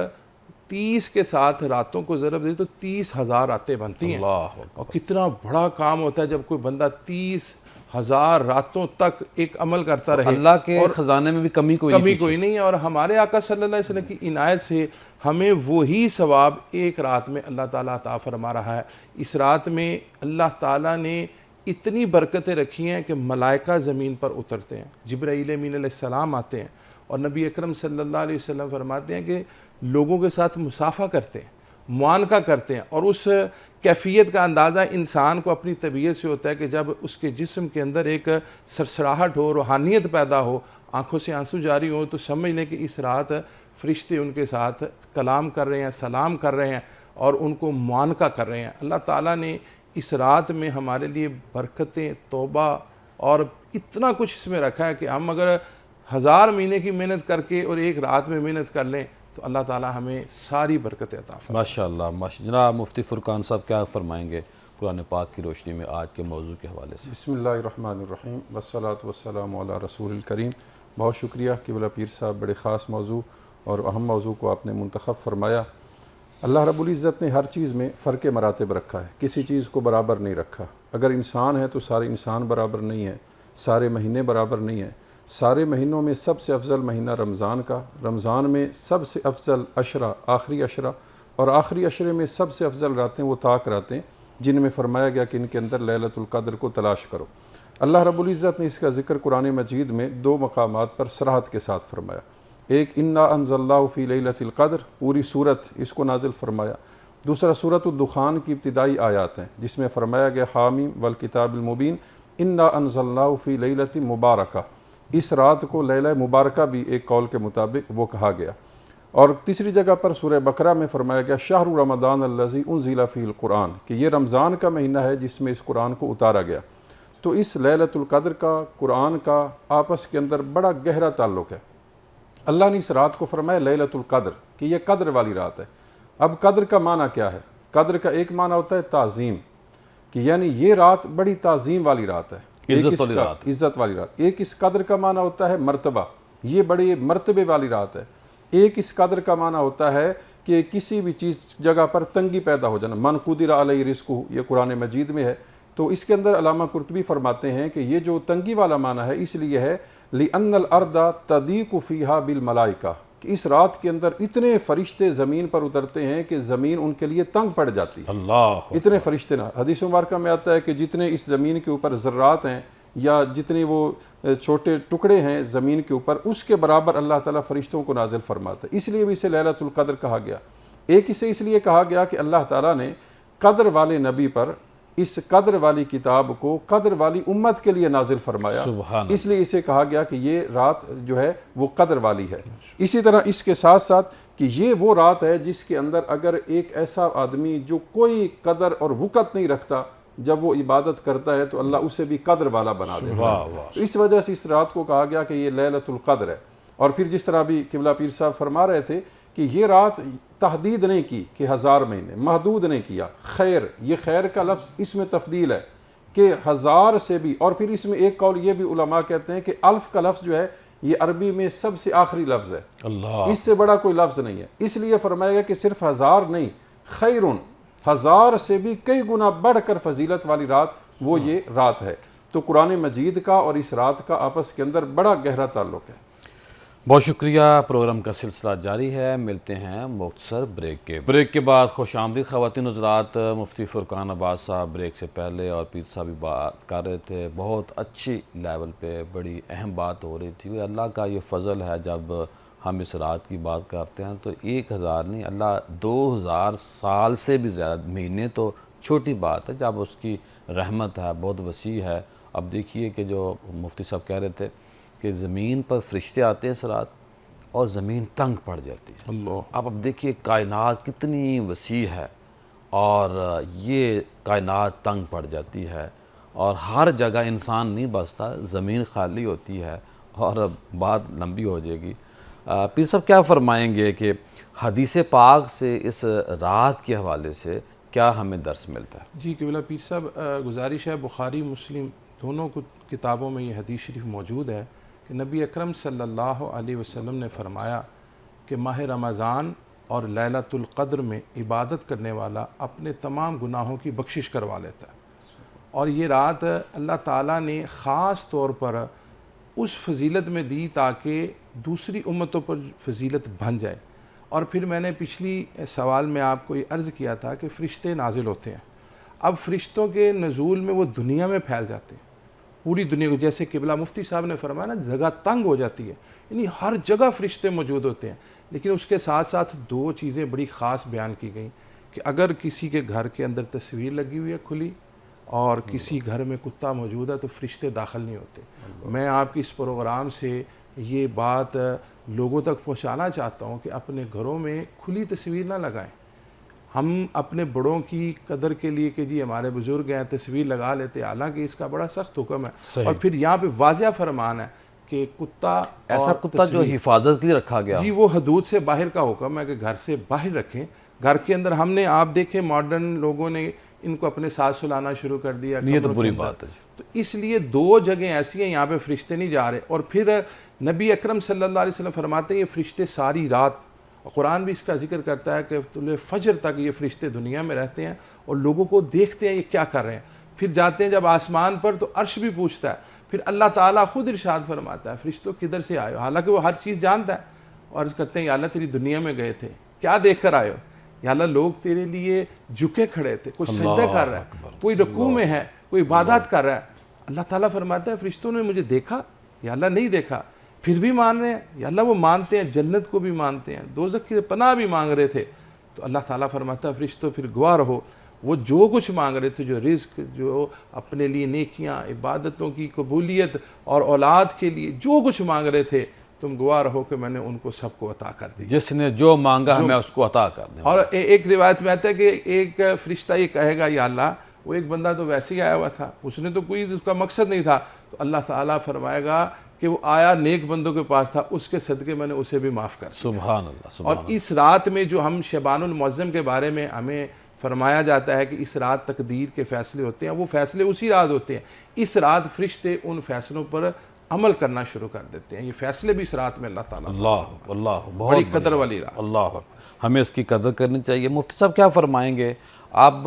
30 के साथ रातों को ज़रब दे तो 30,000 रातें बनती हैं। और कितना बड़ा काम होता है जब कोई बंदा 30,000 रातों तक एक अमल करता रहे। अल्लाह के ख़जाने में भी कमी कोई नहीं है। और हमारे आका सल्लल्लाहु अलैहि वसल्लम की इनायत से हमें वही सवाब एक रात में अल्लाह ताला अता फरमा रहा है। इस रात में अल्लाह ताला ने इतनी बरकतें रखी हैं कि मलाइका ज़मीन पर उतरते हैं, जिब्राईल अमीन अलैहिस्सलाम आते हैं, और नबी अकरम सल्लल्लाहु अलैहि वसल्लम फरमाते हैं कि लोगों के साथ मुसाफा करते हैं, मुआनका करते हैं। और उस कैफियत का अंदाज़ा इंसान को अपनी तबीयत से होता है कि जब उसके जिस्म के अंदर एक सरसराहट हो, रूहानियत पैदा हो, आँखों से आंसू जारी हो, तो समझ लें कि इस रात फ़रिश्ते उनके साथ कलाम कर रहे हैं, सलाम कर रहे हैं और उनको मुआनका कर रहे हैं। अल्लाह ताला ने इस रात में हमारे लिए बरकतें, तौबा और इतना कुछ इसमें रखा है कि हम अगर 1000 महीने की मेहनत करके और एक रात में मेहनत कर लें तो अल्लाह ताला हमें सारी बरकतें अता फरमाए। माशाअल्लाह जनाब मुफ्ती फुरकान साहब क्या फरमाएंगे कुरान पाक की रोशनी में आज के मौजू के हवाले से? बिस्मिल्लाहिर्रहमानिर्रहीम वस्सलातु वस्सलामु अला रसूलिल करीम। बहुत शुक्रिया किबला पीर साहब, बड़े ख़ास मौजू और अहम मौजू को आपने मुंतखब फरमाया। अल्लाह रब्बुल इज़्ज़त ने हर चीज़ में फ़र्क़ मरातब रखा है, किसी चीज़ को बराबर नहीं रखा। अगर इंसान है तो सारे इंसान बराबर नहीं है, सारे महीने बराबर नहीं है। सारे महीनों में सबसे अफजल महीना रमज़ान का, रमज़ान में सबसे अफजल अशरा आखिरी अशरा, और आखिरी अशरे में सबसे अफजल रातें वो ताक रातें जिनमें फरमाया गया कि इनके अंदर लैलतुल क़द्र को तलाश करो। अल्लाह रब्बुल इज़्ज़त ने इसका ज़िक्र कुरान मजीद में 2 मकामात पर सराहत के साथ फरमाया। एक इन्ना अनज़लनाहु फ़ी लैलतिल क़द्र, पूरी सूरत इसको नाजिल फरमाया। दूसरा सूरत दुखान की इब्तिदाई आयात हैं जिसमें फरमाया गया हामीम वल किताबिल मुबीन इन्ना अनज़लनाहु फ़ी लैलतिन मुबारका। इस रात को लैला मुबारका भी एक कौल के मुताबिक वो कहा गया। और तीसरी जगह पर सूरह बकरा में फरमाया गया शहरु रमज़ान अल्लज़ी उन्ज़िला फ़ीहिल कुरान, कि ये रमज़ान का महीना है जिसमें इस कुरान को उतारा गया। तो इस लैलतुल क़द्र का, कुरान का आपस के अंदर बड़ा गहरा ताल्लुक़ है। अल्लाह ने इस रात को फरमाया लैलतुल क़द्र कि यह कद्र वाली रात है। अब कद्र का माना क्या है? कद्र का एक माना होता है ताज़ीम, कि यानी ये रात बड़ी ताज़ीम वाली रात है, इज़्ज़त वाली रात। एक इस कद्र का माना होता है मर्तबा, ये बड़े मर्तबे वाली रात है। एक इस कद्र का माना होता है कि किसी भी चीज़ जगह पर तंगी पैदा हो जाना, मन कुदिरा अलैहि रिज़्क़ुहु, ये कुरान मजीद में है। तो इसके अंदर अल्लामा कुर्तुबी फरमाते हैं कि ये जो तंगी वाला माना है इसलिए है लिअन्नल अर्दा तदीक़ु फ़ीहा बिल मलाइका, कि इस रात के अंदर इतने फरिश्ते ज़मीन पर उतरते हैं कि ज़मीन उनके लिए तंग पड़ जाती है। अल्लाह, इतने फरिश्ते ना, हदीस मुबारका में आता है कि जितने इस ज़मीन के ऊपर ज़र्रात हैं या जितने वो छोटे टुकड़े हैं ज़मीन के ऊपर, उसके बराबर अल्लाह ताला फरिश्तों को नाजिल फरमाता है। इसलिए भी इसे लैलतुल क़द्र कहा गया। एक इसे इसलिए कहा गया कि अल्लाह ताला ने कद्र वाले नबी पर इस कद्र वाली किताब को कद्र वाली उम्मत के लिए नाजिल फरमाया, इसलिए इसे कहा गया कि ये रात जो है वो कद्र वाली है। इसी तरह इसके साथ साथ कि ये वो रात है जिसके अंदर अगर एक ऐसा आदमी जो कोई कदर और वक़्त नहीं रखता, जब वो इबादत करता है तो अल्लाह उसे भी कद्र वाला बना देता है। तो इस वजह से इस रात को कहा गया कि ये लैलतुल क़द्र है। और फिर जिस तरह भी किबला पीर साहब फरमा रहे थे कि ये रात तहदीद नहीं की कि 1000 महीने, महदूद नहीं किया। खैर, ये खैर का लफ्ज़ इसमें तफदील है कि 1000 से भी, और फिर इसमें एक कौल ये भी उलमा कहते हैं कि अल्फ़ का लफ्ज़ जो है ये अरबी में सबसे आखिरी लफ्ज़ है, अल्लाह, इससे बड़ा कोई लफ्ज़ नहीं है। इसलिए फरमाया गया कि सिर्फ 1000 नहीं, खैरुन, 1000 से भी कई गुना बढ़कर फजीलत वाली रात वो ये रात है। तो कुरान मजीद का और इस रात का आपस के अंदर बड़ा गहरा ताल्लुक़ है। बहुत शुक्रिया। प्रोग्राम का सिलसिला जारी है, मिलते हैं मुख्तसर ब्रेक के बाद। खुशामदीद ख़वातीन हज़रात, मुफ्ती फुरकान अब्बास साहब ब्रेक से पहले और पीर साहब भी बात कर रहे थे। बहुत अच्छी लेवल पे बड़ी अहम बात हो रही थी। अल्लाह का ये फ़ज़ल है, जब हम इस रात की बात करते हैं तो 1000 नहीं, अल्लाह 2000 साल से भी ज़्यादा, महीने तो छोटी बात है, जब उसकी रहमत है बहुत वसी है। अब देखिए कि जो मुफ्ती साहब कह रहे थे कि ज़मीन पर फरिश्ते आते हैं इस रात और ज़मीन तंग पड़ जाती है। अल्लाह, अब देखिए कायनात कितनी वसी है और ये कायनात तंग पड़ जाती है और हर जगह इंसान नहीं बसता, ज़मीन खाली होती है। और अब बात लंबी हो जाएगी। पीर साहब क्या फरमाएंगे कि हदीस पाक से इस रात के हवाले से क्या हमें दर्स मिलता है? जी किबला पीर साहब, गुजारिश है, बुखारी मुस्लिम दोनों किताबों में ये हदीस शरीफ मौजूद है कि नबी अकरम सल्लल्लाहु अलैहि वसल्लम ने फरमाया कि माह रमज़ान और लैलतुल क़द्र में इबादत करने वाला अपने तमाम गुनाहों की बख्शिश करवा लेता है। और ये रात अल्लाह ताला ने ख़ास तौर पर उस फजीलत में दी ताकि दूसरी उम्मतों पर फजीलत बन जाए। और फिर मैंने पिछली सवाल में आपको ये अर्ज़ किया था कि फ़रिश्ते नाजिल होते हैं। अब फ़रिश्तों के नज़ूल में वो दुनिया में फैल जाते हैं, पूरी दुनिया को, जैसे किबला मुफ्ती साहब ने फरमाया ना, जगह तंग हो जाती है, यानी हर जगह फ़रिश्ते मौजूद होते हैं। लेकिन उसके साथ साथ 2 चीज़ें बड़ी ख़ास बयान की गई कि अगर किसी के घर के अंदर तस्वीर लगी हुई है खुली और किसी घर में कुत्ता मौजूद है तो फ़रिश्ते दाखिल नहीं होते। मैं आपकी इस प्रोग्राम से ये बात लोगों तक पहुंचाना चाहता हूं कि अपने घरों में खुली तस्वीर ना लगाएं। हम अपने बड़ों की कदर के लिए कि जी हमारे बुजुर्ग हैं तस्वीर लगा लेते, हालांकि इसका बड़ा सख्त हुक्म है। और फिर यहाँ पे वाज़िया फरमान है कि कुत्ता ऐसा और कुत्ता जो हिफाजत के लिए रखा गया जी वो हदूद से बाहर का हुक्म है कि घर से बाहर रखें। घर के अंदर हमने आप देखें मॉडर्न लोगों ने इनको अपने साथ सुलाना शुरू कर दिया। ये तो कमरों बुरी के अंदर। बात है जी। तो इसलिए दो जगह ऐसी हैं यहाँ पे फरिश्ते नहीं जा रहे। और फिर नबी अकरम सल्लल्लाहु अलैहि वसल्लम फरमाते हैं ये फरिश्ते सारी रात, कुरान भी इसका जिक्र करता है कि तुले फजर तक ये फरिश्ते दुनिया में रहते हैं और लोगों को देखते हैं ये क्या कर रहे हैं। फिर जाते हैं जब आसमान पर तो अर्श भी पूछता है, फिर अल्लाह ताला खुद इरशाद फरमाता है फरिश्तों किधर से आए हो, हालांकि वो हर चीज़ जानता है। और करते हैं या अल्लाह तेरी दुनिया में गए थे, क्या देख कर आए हो, या अल्लाह लोग तेरे लिए झुके खड़े थे, कोई सजदा कर रहा है, कोई रुकू में है, कोई इबादत कर रहा है। अल्लाह ताला फरमाता है फरिश्तों ने मुझे देखा, या अल्लाह नहीं देखा, फिर भी मान रहे हैं। या अल्लाह वो मानते हैं, जन्नत को भी मानते हैं, दोज़ख की पनाह भी मांग रहे थे। तो अल्लाह ताला फरमाता है फरिश्तों फिर गवाह रहो, वो जो कुछ मांग रहे थे, जो रिस्क, जो अपने लिए नेकियां, इबादतों की कबूलियत और औलाद के लिए जो कुछ मांग रहे थे, तुम गवाह रहो कि मैंने उनको सबको अता कर दी। जिसने जो मांगा हमें उसको अता कर दें। और एक रिवायत में आता है कि एक फरिश्ता ये कहेगा या अल्लाह, वो एक बंदा तो वैसे ही आया हुआ था, उसने तो कोई उसका मकसद नहीं था। तो अल्लाह ताला फरमाएगा कि वो आया नेक बंदों के पास था, उसके सदक़े मैंने उसे भी माफ़ कर दिया। सुभान अल्लाह, सुभान और इस रात में जो हम शबानुल मुअज़्ज़म के बारे में हमें फरमाया जाता है कि इस रात तकदीर के फ़ैसले होते हैं, वो फ़ैसले उसी रात होते हैं। इस रात फरिश्ते उन फ़ैसलों पर अमल करना शुरू कर देते हैं। ये फ़ैसले भी इस रात में अल्लाह ताला अल्लाह अल्लाह बहुत बड़ी बढ़िया। कदर वाली रात। अल्लाह अकबर। हमें इसकी कदर करनी चाहिए। मुफ्ती साहब क्या फरमाएंगे? अब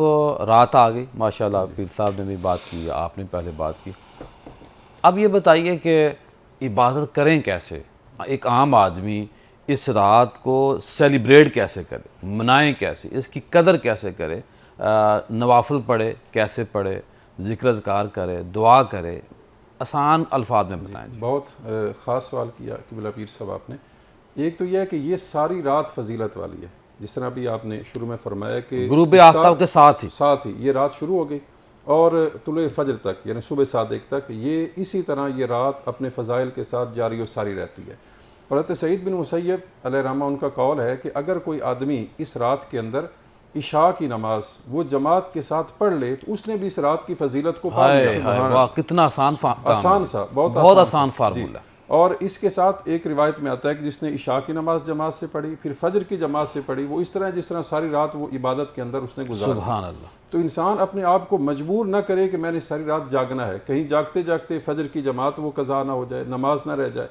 रात आ गई माशाल्लाह, पीर साहब ने भी बात की, आपने पहले बात की। अब ये बताइए कि इबादत करें कैसे? एक आम आदमी इस रात को सेलिब्रेट कैसे करे, मनाएं कैसे, इसकी कदर कैसे करे? नवाफिल पढ़े, कैसे पढ़े, ज़िक्र अज़कार करे, दुआ करे, आसान अल्फाज में बताएं। बहुत ख़ास सवाल किया किबला पीर साहब आपने। एक तो यह है कि ये सारी रात फजीलत वाली है, जिस तरह भी आपने शुरू में फरमाया कि गुरूब आफ्ताब के साथ ही ये रात शुरू हो गई और तुले फजर तक यानी सुबह सादिक तक ये इसी तरह ये रात अपने फ़ज़ाइल के साथ जारी और सारी रहती है। और हज़रत सईद बिन मुसैयब अलैहिर्रहमा उनका कौल है कि अगर कोई आदमी इस रात के अंदर इशा की नमाज वो जमात के साथ पढ़ ले तो उसने भी इस रात की फजीलत को पा लिया। वाह, कितना आसान बहुत आसान फार्मूला। और इसके साथ एक रिवायत में आता है कि जिसने इशा की नमाज जमात से पढ़ी, फिर फजर की जमात से पढ़ी, वो इस तरह जिस तरह सारी रात वो इबादत के अंदर उसने गुजारी। सुभान अल्लाह। तो इंसान अपने आप को मजबूर ना करे कि मैंने सारी रात जागना है, कहीं जागते जागते फजर की जमात वो कज़ा ना हो जाए, नमाज ना रह जाए।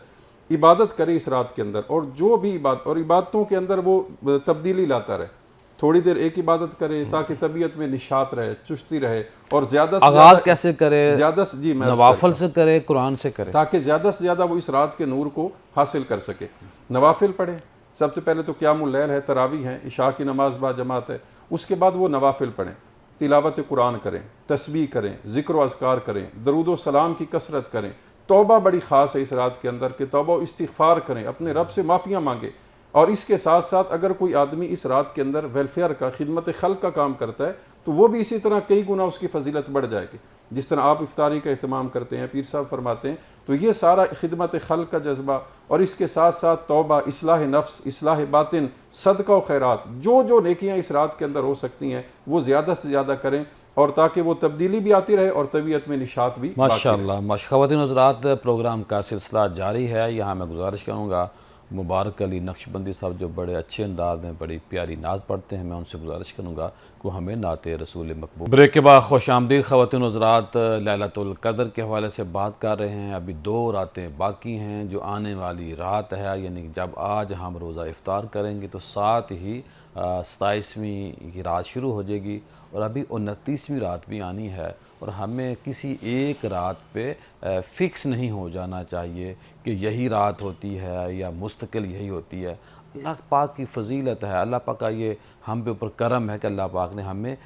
इबादत करे इस रात के अंदर, और जो भी इबादतों के अंदर वो तब्दीली लाता रहे। थोड़ी देर एक इबादत करे ताकि तबीयत में निशात रहे, चुस्ती रहे, और ज़्यादा आगाज़ कैसे करे? ज़्यादा जी नवाफिल से करे, कुरान से करे, ताकि ज़्यादा से ज़्यादा वो इस रात के नूर को हासिल कर सके। नवाफिल पढ़े, सबसे पहले तो क़यामुल लैल है, तरावी है, इशा की नमाज बा जमात है। उसके बाद वो नवाफिल पढ़ें, तिलावत कुरान करें, तस्बीह करें, ज़िक्र व अज़कार करें, दरूद व सलाम की कसरत करें। तौबा बड़ी ख़ास है इस रात के अंदर कि तौबा व इस्तिग़फ़ार करें, अपने रब से माफ़ियाँ मांगे। और इसके साथ साथ अगर कोई आदमी इस रात के अंदर वेलफेयर का, खिदमत खल्क का काम करता है तो वो भी इसी तरह कई गुना उसकी फजीलत बढ़ जाएगी। जिस तरह आप इफ्तारी का अहतमाम करते हैं, पीर साहब फरमाते हैं, तो ये सारा खिदमत खल्क का जज्बा और इसके साथ साथ तौबा, इस्लाह नफ्स, इस्लाह बातिन, सदका व खैरात, जो नेकियां इस रात के अंदर हो सकती हैं वो ज़्यादा से ज़्यादा करें, और ताकि वो तब्दीली भी आती रहे और तबीयत में निशात भी। माशाअल्लाह। ख़वातीन हज़रात, प्रोग्राम का सिलसिला जारी है। यहाँ मैं गुजारिश करूँगा मुबारक अली नक्शबंदी साहब जो बड़े अच्छे अंदाज में बड़ी प्यारी नात पढ़ते हैं, मैं उनसे गुजारिश करूँगा कि हमें नाते रसूल मकबूल। ब्रेक के बाद खुश आमदीद ख़वातीन हज़रात, लैलतुल क़द्र के हवाले से बात कर रहे हैं। अभी 2 रातें बाकी हैं। जो आने वाली रात है, यानी जब आज हम रोज़ा इफ्तार करेंगे तो साथ ही 27वीं की रात शुरू हो जाएगी और अभी 29वीं रात भी आनी है। और हमें किसी एक रात पे फ़िक्स नहीं हो जाना चाहिए कि यही रात होती है या मुस्तकिल यही होती है। अल्लाह पाक की फ़जीलत है, अल्लाह पाक का ये हम पे ऊपर करम है कि अल्लाह पाक ने हमें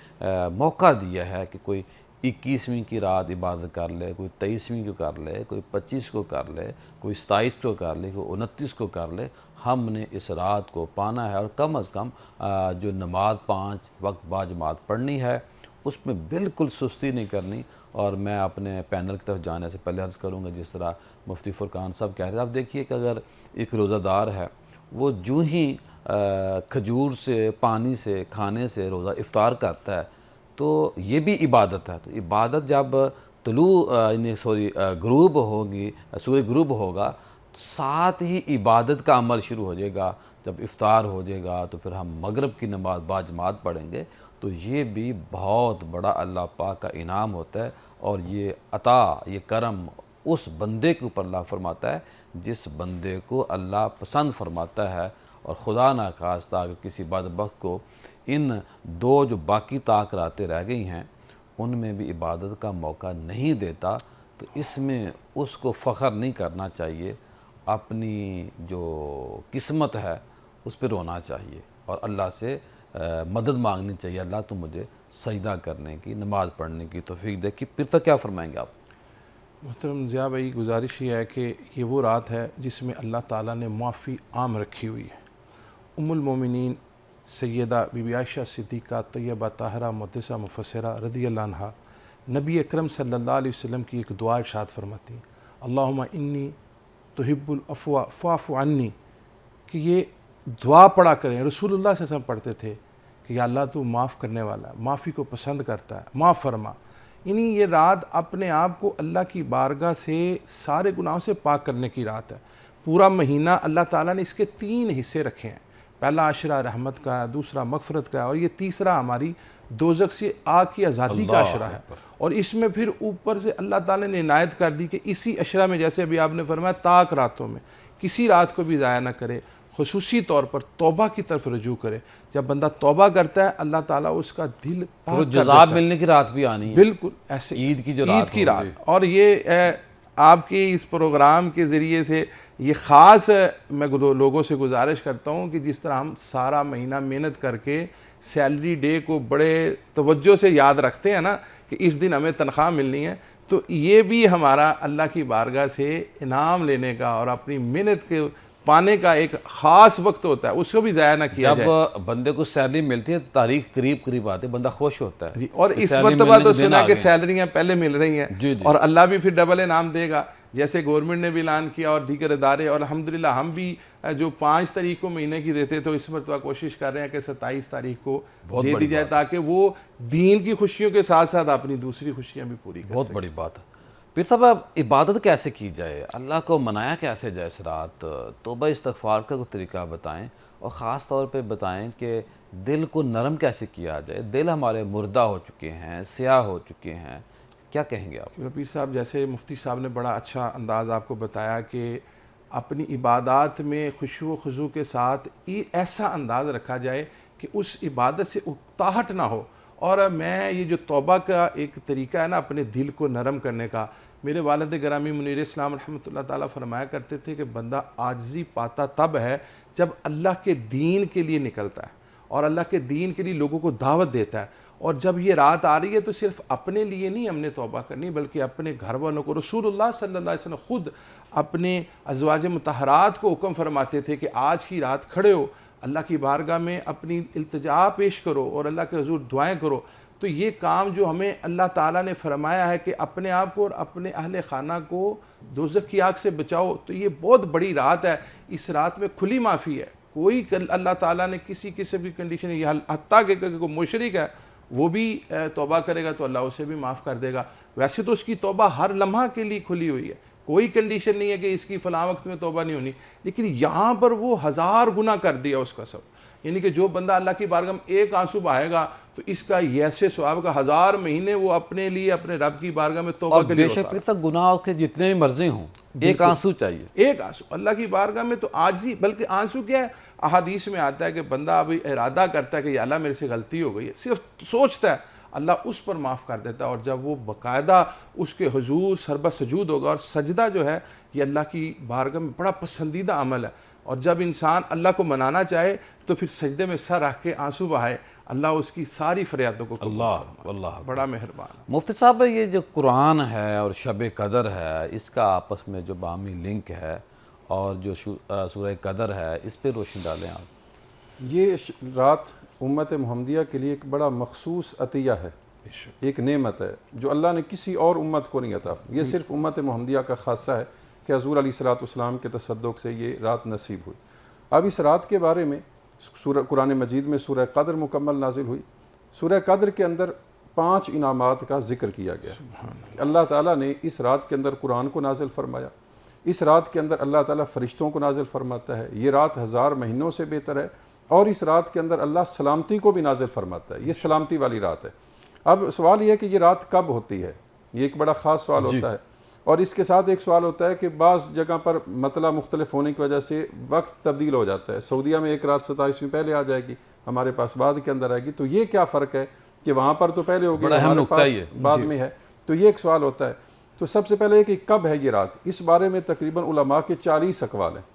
मौका दिया है कि कोई 21वीं की रात इबादत कर ले, कोई 23वीं को कर ले, कोई 25 को कर ले, कोई 27 को कर ले, कोई 29 को कर ले। हमने इस रात को पाना है और कम अज़ कम जो नमाज 5 वक्त बाजमात पढ़नी है उसमें बिल्कुल सुस्ती नहीं करनी। और मैं अपने पैनल की तरफ जाने से पहले अर्ज़ करूँगा, जिस तरह मुफ्ती फ़ुरकान साहब कह रहे थे, आप देखिए कि अगर एक रोज़ादार है वो जूँ ही खजूर से, पानी से, खाने से रोज़ा इफ़्तार करता है तो ये भी इबादत है। तो इबादत जब गुरूब होगी, सूरज गुरूब होगा तो साथ ही इबादत का अमल शुरू हो जाएगा। जब इफ़्तार हो जाएगा तो फिर हम मगरिब की नमाज़ बाजमात पढ़ेंगे। तो ये भी बहुत बड़ा अल्लाह पाक का इनाम होता है और ये अता, ये करम उस बंदे के ऊपर अल्लाह फरमाता है जिस बंदे को अल्लाह पसंद फरमाता है। और खुदा ना खास्ता अगर किसी बदबख्त को इन दो जो बाकी ताक़रातें रह गई हैं उनमें भी इबादत का मौका नहीं देता तो इसमें उसको फ़ख्र नहीं करना चाहिए, अपनी जो किस्मत है उस पर रोना चाहिए और अल्लाह से मदद मांगनी चाहिए। अल्लाह तो मुझे सजदा करने की, नमाज़ पढ़ने की तौफीक दे। कि फिर तो क्या फरमाएंगे आप? मोहतरम ज़िया भाई, गुजारिश ये है कि ये वो रात है जिसमें अल्लाह ताला ने माफ़ी आम रखी हुई है। उम्मुल मोमिनीन सैयदा बीबी आयशा सिद्दीक़ा तैयबा ताहरा मुहद्दिसा मुफस्सिरा रज़ियल्लाहु अन्हा नबी अकरम सल्लल्लाहु अलैहि वसल्लम की एक दुआ इरशाद फरमाती हैं, अल्लाहुम्मा इन्नी तुहिब्बुल अफ़्वा फ़अफ़ु अन्नी, कि ये दुआ पढ़ा करें। रसूलुल्लाह सल्लल्लाहु अलैहि वसल्लम पढ़ते थे कि या अल्लाह तू माफ़ करने वाला है, माफ़ी को पसंद करता है, माफ़ फरमा। यानी ये रात अपने आप को अल्लाह की बारगाह से सारे गुनाहों से पाक करने की रात है। पूरा महीना अल्लाह ताला ने इसके 3 हिस्से रखे हैं। पहला आशरा रहमत का है, दूसरा मगफरत का है और ये तीसरा हमारी दोज़ख से आग की आज़ादी का अशरा है। और इसमें फिर ऊपर से अल्लाह ताला ने इनायत कर दी कि इसी अशरा में, जैसे अभी आपने फरमाया, ताक रातों में किसी रात को भी ज़ाया ना करे, खुसूसी तौर पर तौबा की तरफ रजू करे। जब बंदा तौबा करता है अल्लाह ताला उसका दिल पाक कर जज़ाब देता है। मिलने की रात भी आनी है, बिल्कुल ऐसे ईद की जो ईद रात की होगी। रात। और ये आपके इस प्रोग्राम के ज़रिए से ये ख़ास मैं लोगों से गुजारिश करता हूँ कि जिस तरह हम सारा महीना मेहनत करके सैलरी डे को बड़े तवज्जो से याद रखते हैं ना कि इस दिन हमें तनख्वाह मिलनी है, तो ये भी हमारा अल्लाह की बारगाह से इनाम लेने का और अपनी मेहनत के पाने का एक ख़ास वक्त होता है, उसको भी ज़ाया ना किया जाए। जब बंदे को सैलरी मिलती है तारीख करीब करीब आती है, बंदा खुश होता है जी। और कि इस सैलरी मरतबा मिलने तो के दिन सुना आ कि गए। सैलरियाँ पहले मिल रही हैं जी, जी। और अल्लाह भी फिर डबल इनाम देगा, जैसे गवर्नमेंट ने भी ऐलान किया और दीगर इदारे। और अल्हम्दुलिल्लाह हम भी जो 5 तारीख को महीने की देते तो इस मरतबा कोशिश कर रहे हैं कि 27 तारीख को दे दी जाए ताकि वो दीन की खुशियों के साथ साथ अपनी दूसरी खुशियाँ भी पूरी कर बहुत बड़ी बात है। फिर साहब अब इबादत कैसे की जाए, अल्लाह को मनाया कैसे जाए इस रात, तौबा इस्तग़फ़ार का कोई तरीका बताएं और ख़ास तौर पे बताएं कि दिल को नरम कैसे किया जाए। दिल हमारे मुर्दा हो चुके हैं, स्याह हो चुके हैं, क्या कहेंगे आप? पीर साहब, जैसे मुफ्ती साहब ने बड़ा अच्छा अंदाज़ आपको बताया कि अपनी इबादत में खुशू खुजू के साथ ऐसा अंदाज़ रखा जाए कि उस इबादत से उकताहट ना हो। और मैं ये जो तौबा का एक तरीका है ना अपने दिल को नरम करने का, मेरे वालिद गिरामी मुनीर इस्लाम रहमतुल्लाह ताला फरमाया करते थे कि बंदा आजिज़ी पाता तब है जब अल्लाह के दीन के लिए निकलता है और अल्लाह के दीन के लिए लोगों को दावत देता है। और जब ये रात आ रही है तो सिर्फ अपने लिए नहीं हमने तौबा करनी, बल्कि अपने घर वालों को। रसूलुल्लाह सल्लल्लाहु अलैहि वसल्लम खुद अपने अज़वाज मुतहरात को हुक्म फरमाते थे कि आज की रात खड़े हो, अल्लाह की बारगाह में अपनी इल्तिजा पेश करो और अल्लाह के हुज़ूर दुआएं करो। तो ये काम जो हमें अल्लाह ताला ने फरमाया है कि अपने आप को और अपने अहले खाना को दोज़ख की आग से बचाओ, तो ये बहुत बड़ी रात है। इस रात में खुली माफ़ी है, कोई अल्लाह ताला ने किसी किस्म की कंडीशन, हत्ता के कोई मुशरिक है वो भी तौबा करेगा तो अल्लाह उसे भी माफ़ कर देगा। वैसे तो उसकी तौबा हर लम्हा के लिए खुली हुई है, कोई कंडीशन नहीं है कि इसकी फ़लाँ वक्त में तौबा नहीं होनी, लेकिन यहाँ पर वो 1000 गुना कर दिया उसका सब। यानी कि जो बंदा अल्लाह की बारगाह में एक आंसू बहाएगा तो इसका ऐसे सवाब का 1000 महीने वो अपने लिए अपने रब की बारगाह में तौबा के लिए होता है। बेशक तक गुनाह के जितने भी मर्जी हों, एक आंसू चाहिए, एक आंसू अल्लाह की बारगाह में। तो आज ही बल्कि आंसू क्या है, अहादीस में आता है कि बंदा अभी इरादा करता है कि या अल्लाह मेरे से गलती हो गई है, सिर्फ सोचता है, अल्लाह उस पर माफ़ कर देता है। और जब वो बाकायदा उसके हुजूर सरबत सजूद होगा, और सजदा जो है ये अल्लाह की बारगाह में बड़ा पसंदीदा अमल है। और जब इंसान अल्लाह को मनाना चाहे तो फिर सजदे में सर रख के आंसू बहाए, अल्लाह उसकी सारी फरियादों को अल्लाह बड़ा मेहरबान। मुफ्ती साहब, ये जो कुरान है और शब कदर है, इसका आपस में जो बामी लिंक है और जो सूरह कदर है, इस पर रोशनी डालें आप। ये रात उम्मत मुहम्मदिया के लिए एक बड़ा मखसूस अतिया है, एक नेमत है जो अल्लाह ने किसी और उम्मत को नहीं अता। ये सिर्फ उम्मत मुहम्मदिया का खासा है कि हज़ूर अलैहिस्सलातु वस्सलाम के तसद्दुक़ से ये रात नसीब हुई। अब इस रात के बारे में सूरह कुरान मजीद में सूरह कद्र मुकम्मल नाजिल हुई। सूरह कद्र के अंदर 5 इनामात का जिक्र किया गया। अल्लाह ताला ने इस रात के अंदर कुरान को नाजिल फरमाया। इस रात के अंदर अल्लाह ताला फरिश्तों को नाजिल फरमाता है। ये रात 1000 महीनों से बेहतर है। और इस रात के अंदर अल्लाह सलामती को भी नाजिल फरमाता है। ये सलामती वाली रात है। अब सवाल ये है कि ये रात कब होती है, ये एक बड़ा ख़ास सवाल होता है। और इसके साथ एक सवाल होता है कि बाज़ जगह पर मतला मुख्तलिफ होने की वजह से वक्त तब्दील हो जाता है। सऊदीया में एक रात 27वीं पहले आ जाएगी, हमारे पास बाद के अंदर आएगी। तो ये क्या फ़र्क है कि वहाँ पर तो पहले होगी, हमारे पास बाद में है। तो ये एक सवाल होता है। तो सबसे पहले कि कब है ये रात, इस बारे में तकरीबन उलमा के 40 अक़वाल हैं।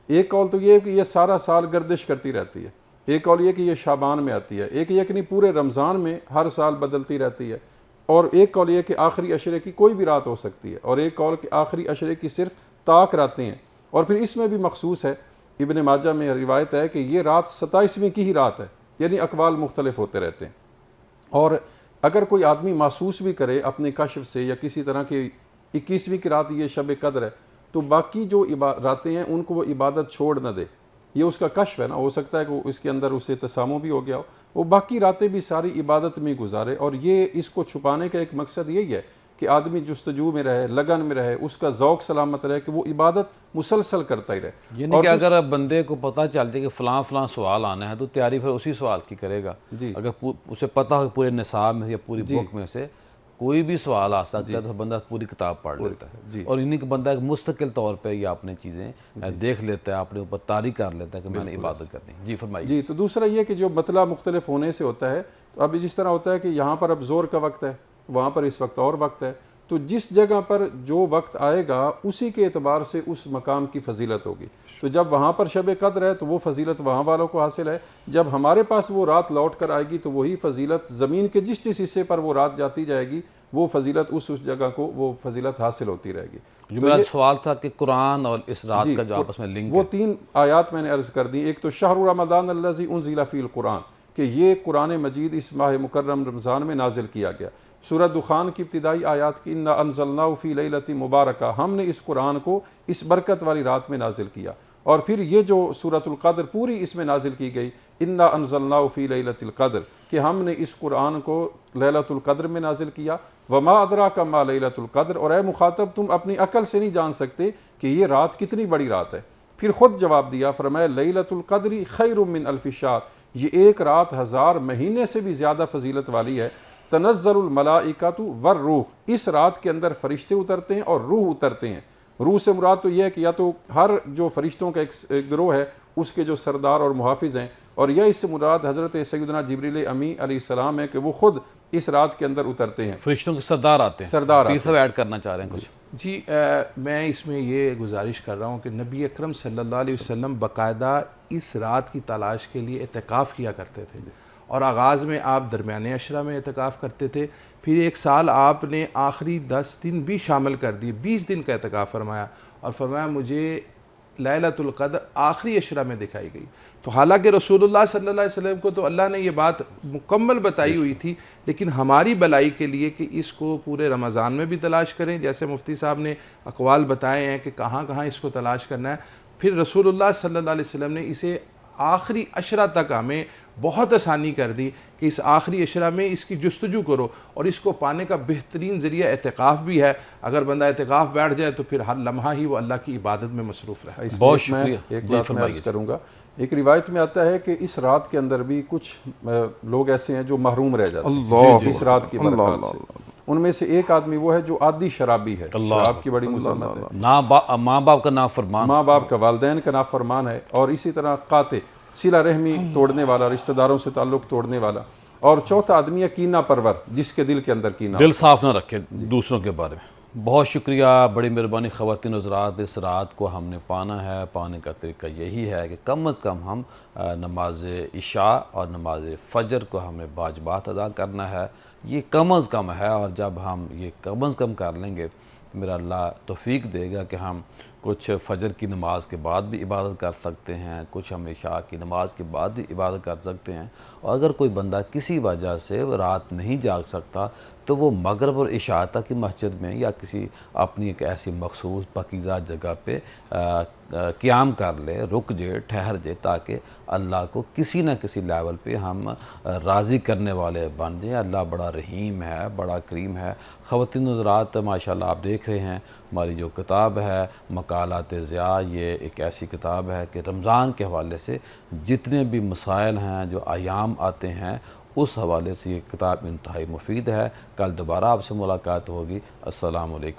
एक कौल तो ये है कि ये सारा साल गर्दिश करती रहती है। एक कौल ये कि ये शाबान में आती है। एक ये कि नहीं, पूरे रमज़ान में हर साल बदलती रहती है। और एक कौल ये कि आखिरी अशरे की कोई भी रात हो सकती है। और एक कौल कि आखिरी अशरे की सिर्फ ताक रातें हैं। और फिर इसमें भी मखसूस है, इब्न माजा में रिवायत है कि ये रात 27वीं की ही रात है। यानी अक़वाल मुख्तलिफ होते रहते हैं। और अगर कोई आदमी महसूस भी करे अपने कश्फ से या किसी तरह की 21वीं की रात ये शब कद्र है, तो बाकी जो रातें हैं उनको वो इबादत छोड़ न दे। ये उसका कश्फ है ना, हो सकता है कि इसके अंदर उसे तसामु भी हो गया हो, वो बाकी रातें भी सारी इबादत में गुजारे। और ये इसको छुपाने का एक मकसद यही है कि आदमी जुस्तजू में रहे, लगन में रहे, उसका ज़ौक़ सलामत रहे, कि वो इबादत मुसलसल करता ही रहे। यानी कि अगर बंदे को पता चलता है कि फ़लाँ फ़लाँ सवाल आना है तो तैयारी फिर उसी सवाल की करेगा। अगर उसे पता हो पूरे निसाब में या पूरी बुक में से कोई भी सवाल आ सकता है तो बंदा पूरी किताब पढ़ लेता है। और इन्हीं का बंदा एक मुस्तकिल तौर पे ये अपने चीज़ें देख लेता है, अपने ऊपर तारी कर लेता है कि मैंने इबादत करनी। जी फरमाइए। जी, तो दूसरा ये कि जो मतला मुख्तलिफ होने से होता है, तो अब जिस तरह होता है कि यहाँ पर अब ज़ोर का वक्त है, वहाँ पर इस वक्त और वक्त है। तो जिस जगह पर जो वक्त आएगा उसी के एतबार से उस मकाम की फजीलत होगी। तो जब वहाँ पर शब कद्र है तो वो फजीलत वहाँ वालों को हासिल है। जब हमारे पास वो रात लौट कर आएगी तो वही फजीलत ज़मीन के जिस जिस हिस्से पर वो रात जाती जाएगी वो फजीलत उस जगह को वो फजीलत हासिल होती रहेगी। जो मेरा सवाल था कि कुरान और इस रात का जो आपस में लिंक, वो 3 आयात मैंने अर्ज़ कर दी। एक तो शहर रमज़ान अल्लज़ी उन्ज़िला फ़ील कुरान, कि ये कुरान मजीद इस माह मुकर्रम रमज़ान में नाजिल किया गया। सूरह दुखान की इब्तिदाई आयात की इन्ना अनज़लनाहु फ़ी लैलतिन मुबारका, हमने इस कुरान को इस बरकत वाली रात में नाजिल किया। और फिर ये जो सूरतुल क़द्र पूरी इसमें नाजिल की गई, इन्ना अनज़लनाहु फ़ी लैलतिल क़द्र, कि हमने इस कुरान को लैलतुल क़द्र में नाजिल किया। वमा अदराका मा लैलतुल क़द्र, और ए मुखातब तुम अपनी अकल से नहीं जान सकते कि ये रात कितनी बड़ी रात है। फिर ख़ुद जवाब दिया, फरमाया लैलतुल क़द्री खैरुम मिन अल्फ़ि शहर, ये एक रात 1000 महीने से भी ज़्यादा फजीलत वाली है। तनज़्ज़लुल मलाइकातु वर रूह, इस रात के अंदर फरिश्ते उतरते हैं और रूह उतरते हैं। रूह से मुराद तो यह है कि या तो हर जो फरिश्तों का एक गिरोह है उसके जो सरदार और मुहाफिज हैं, और यह इससे मुराद हज़रत सैयदना जिब्रील अमी अलैहिस्सलाम है कि वो खुद इस रात के अंदर उतरते हैं। फरिश्तों के सरदार आते हैं। सरदार पीर साहब ऐड करना चाह रहे हैं कुछ? जी, मैं इसमें ये गुजारिश कर रहा हूँ कि नबी अकरम सल्लल्लाहु अलैहि वसल्लम बाकायदा इस रात की तलाश के लिए एतकाफ़ किया करते थे। और आगाज़ में आप दरमियाने अशरा में एतकाफ़ करते थे, फिर एक साल आपने आखिरी 10 दिन भी शामिल कर दिए, 20 दिन का एतकाफ़ फरमाया, और फरमाया मुझे लैलतुल क़द्र आखिरी अशरा में दिखाई गई। तो हालांकि रसूलुल्लाह सल्लल्लाहु अलैहि वसल्लम को तो अल्लाह ने ये बात मुकम्मल बताई हुई थी, लेकिन हमारी भलाई के लिए कि इसको पूरे रमज़ान में भी तलाश करें, जैसे मुफ्ती साहब ने अक़वाल बताए हैं कि कहाँ कहाँ इसको तलाश करना है। फिर रसूलुल्लाह सल्लल्लाहु अलैहि वसल्लम ने इसे आखिरी अशरा तक हमें बहुत आसानी कर दी कि इस आखिरी अशरा में इसकी जुस्तजू करो, और इसको पाने का बेहतरीन ज़रिया एतकाफ़ भी है। अगर बंदा एतकाफ़ बैठ जाए तो फिर हर लम्हा ही वो अल्लाह की इबादत में मसरूफ़ रहे। बहुत शुक्रिया। एक बात मैं अर्ज़ करूँगा, एक रिवायत में आता है कि इस रात के अंदर भी कुछ लोग ऐसे हैं जो महरूम रह जाते हैं इस रात की बरकत से। उनमें से एक आदमी वो है जो आदि शराबी है, शराब की बड़ी मुसम्मत है, माँ बाप का नाफरमान, माँ बाप का वालिदैन का नाफरमान है, और इसी तरह काते सिला रहमी तोड़ने वाला, रिश्तेदारों से ताल्लुक़ तोड़ने वाला, और चौथा आदमी है कीना परवर, जिसके दिल के अंदर कीना, दिल साफ ना रखे दूसरों के बारे में। बहुत शुक्रिया, बड़ी मेहरबानी ख़वातीन हज़रात। इस रात को हमने पाना है, पाने का तरीका यही है कि कम अज़ कम हम नमाज इशा और नमाज फ़जर को हमें बाजबात अदा करना है। ये कम अज़ कम है, और जब हम ये कम अज़ कम कर लेंगे तो मेरा अल्लाह तौफ़ीक देगा कि हम कुछ फजर की नमाज के बाद भी इबादत कर सकते हैं, कुछ हम इशा की नमाज के बाद भी इबादत कर सकते हैं। और अगर कोई बंदा किसी वजह से रात नहीं जाग सकता तो वो मगरिब और इशा तक की मस्जिद में या किसी अपनी एक ऐसी मखसूस पकीज़ा जगह पे क़याम कर ले, रुक जाए, ठहर जाए, ताकि अल्लाह को किसी न किसी लेवल पे हम राज़ी करने वाले बन जाएँ। अल्लाह बड़ा रहीम है, बड़ा करीम है। ख़वातीन हज़रात, माशाल्लाह आप देख रहे हैं हमारी जो किताब है मकालात ज़िया, ये एक ऐसी किताब है कि रमज़ान के हवाले से जितने भी मसाइल हैं, जो अयाम आते हैं, उस हवाले से ये किताब इंतहाई मुफीद है। कल दोबारा आपसे मुलाकात होगी। अस्सलामु अलैकुम।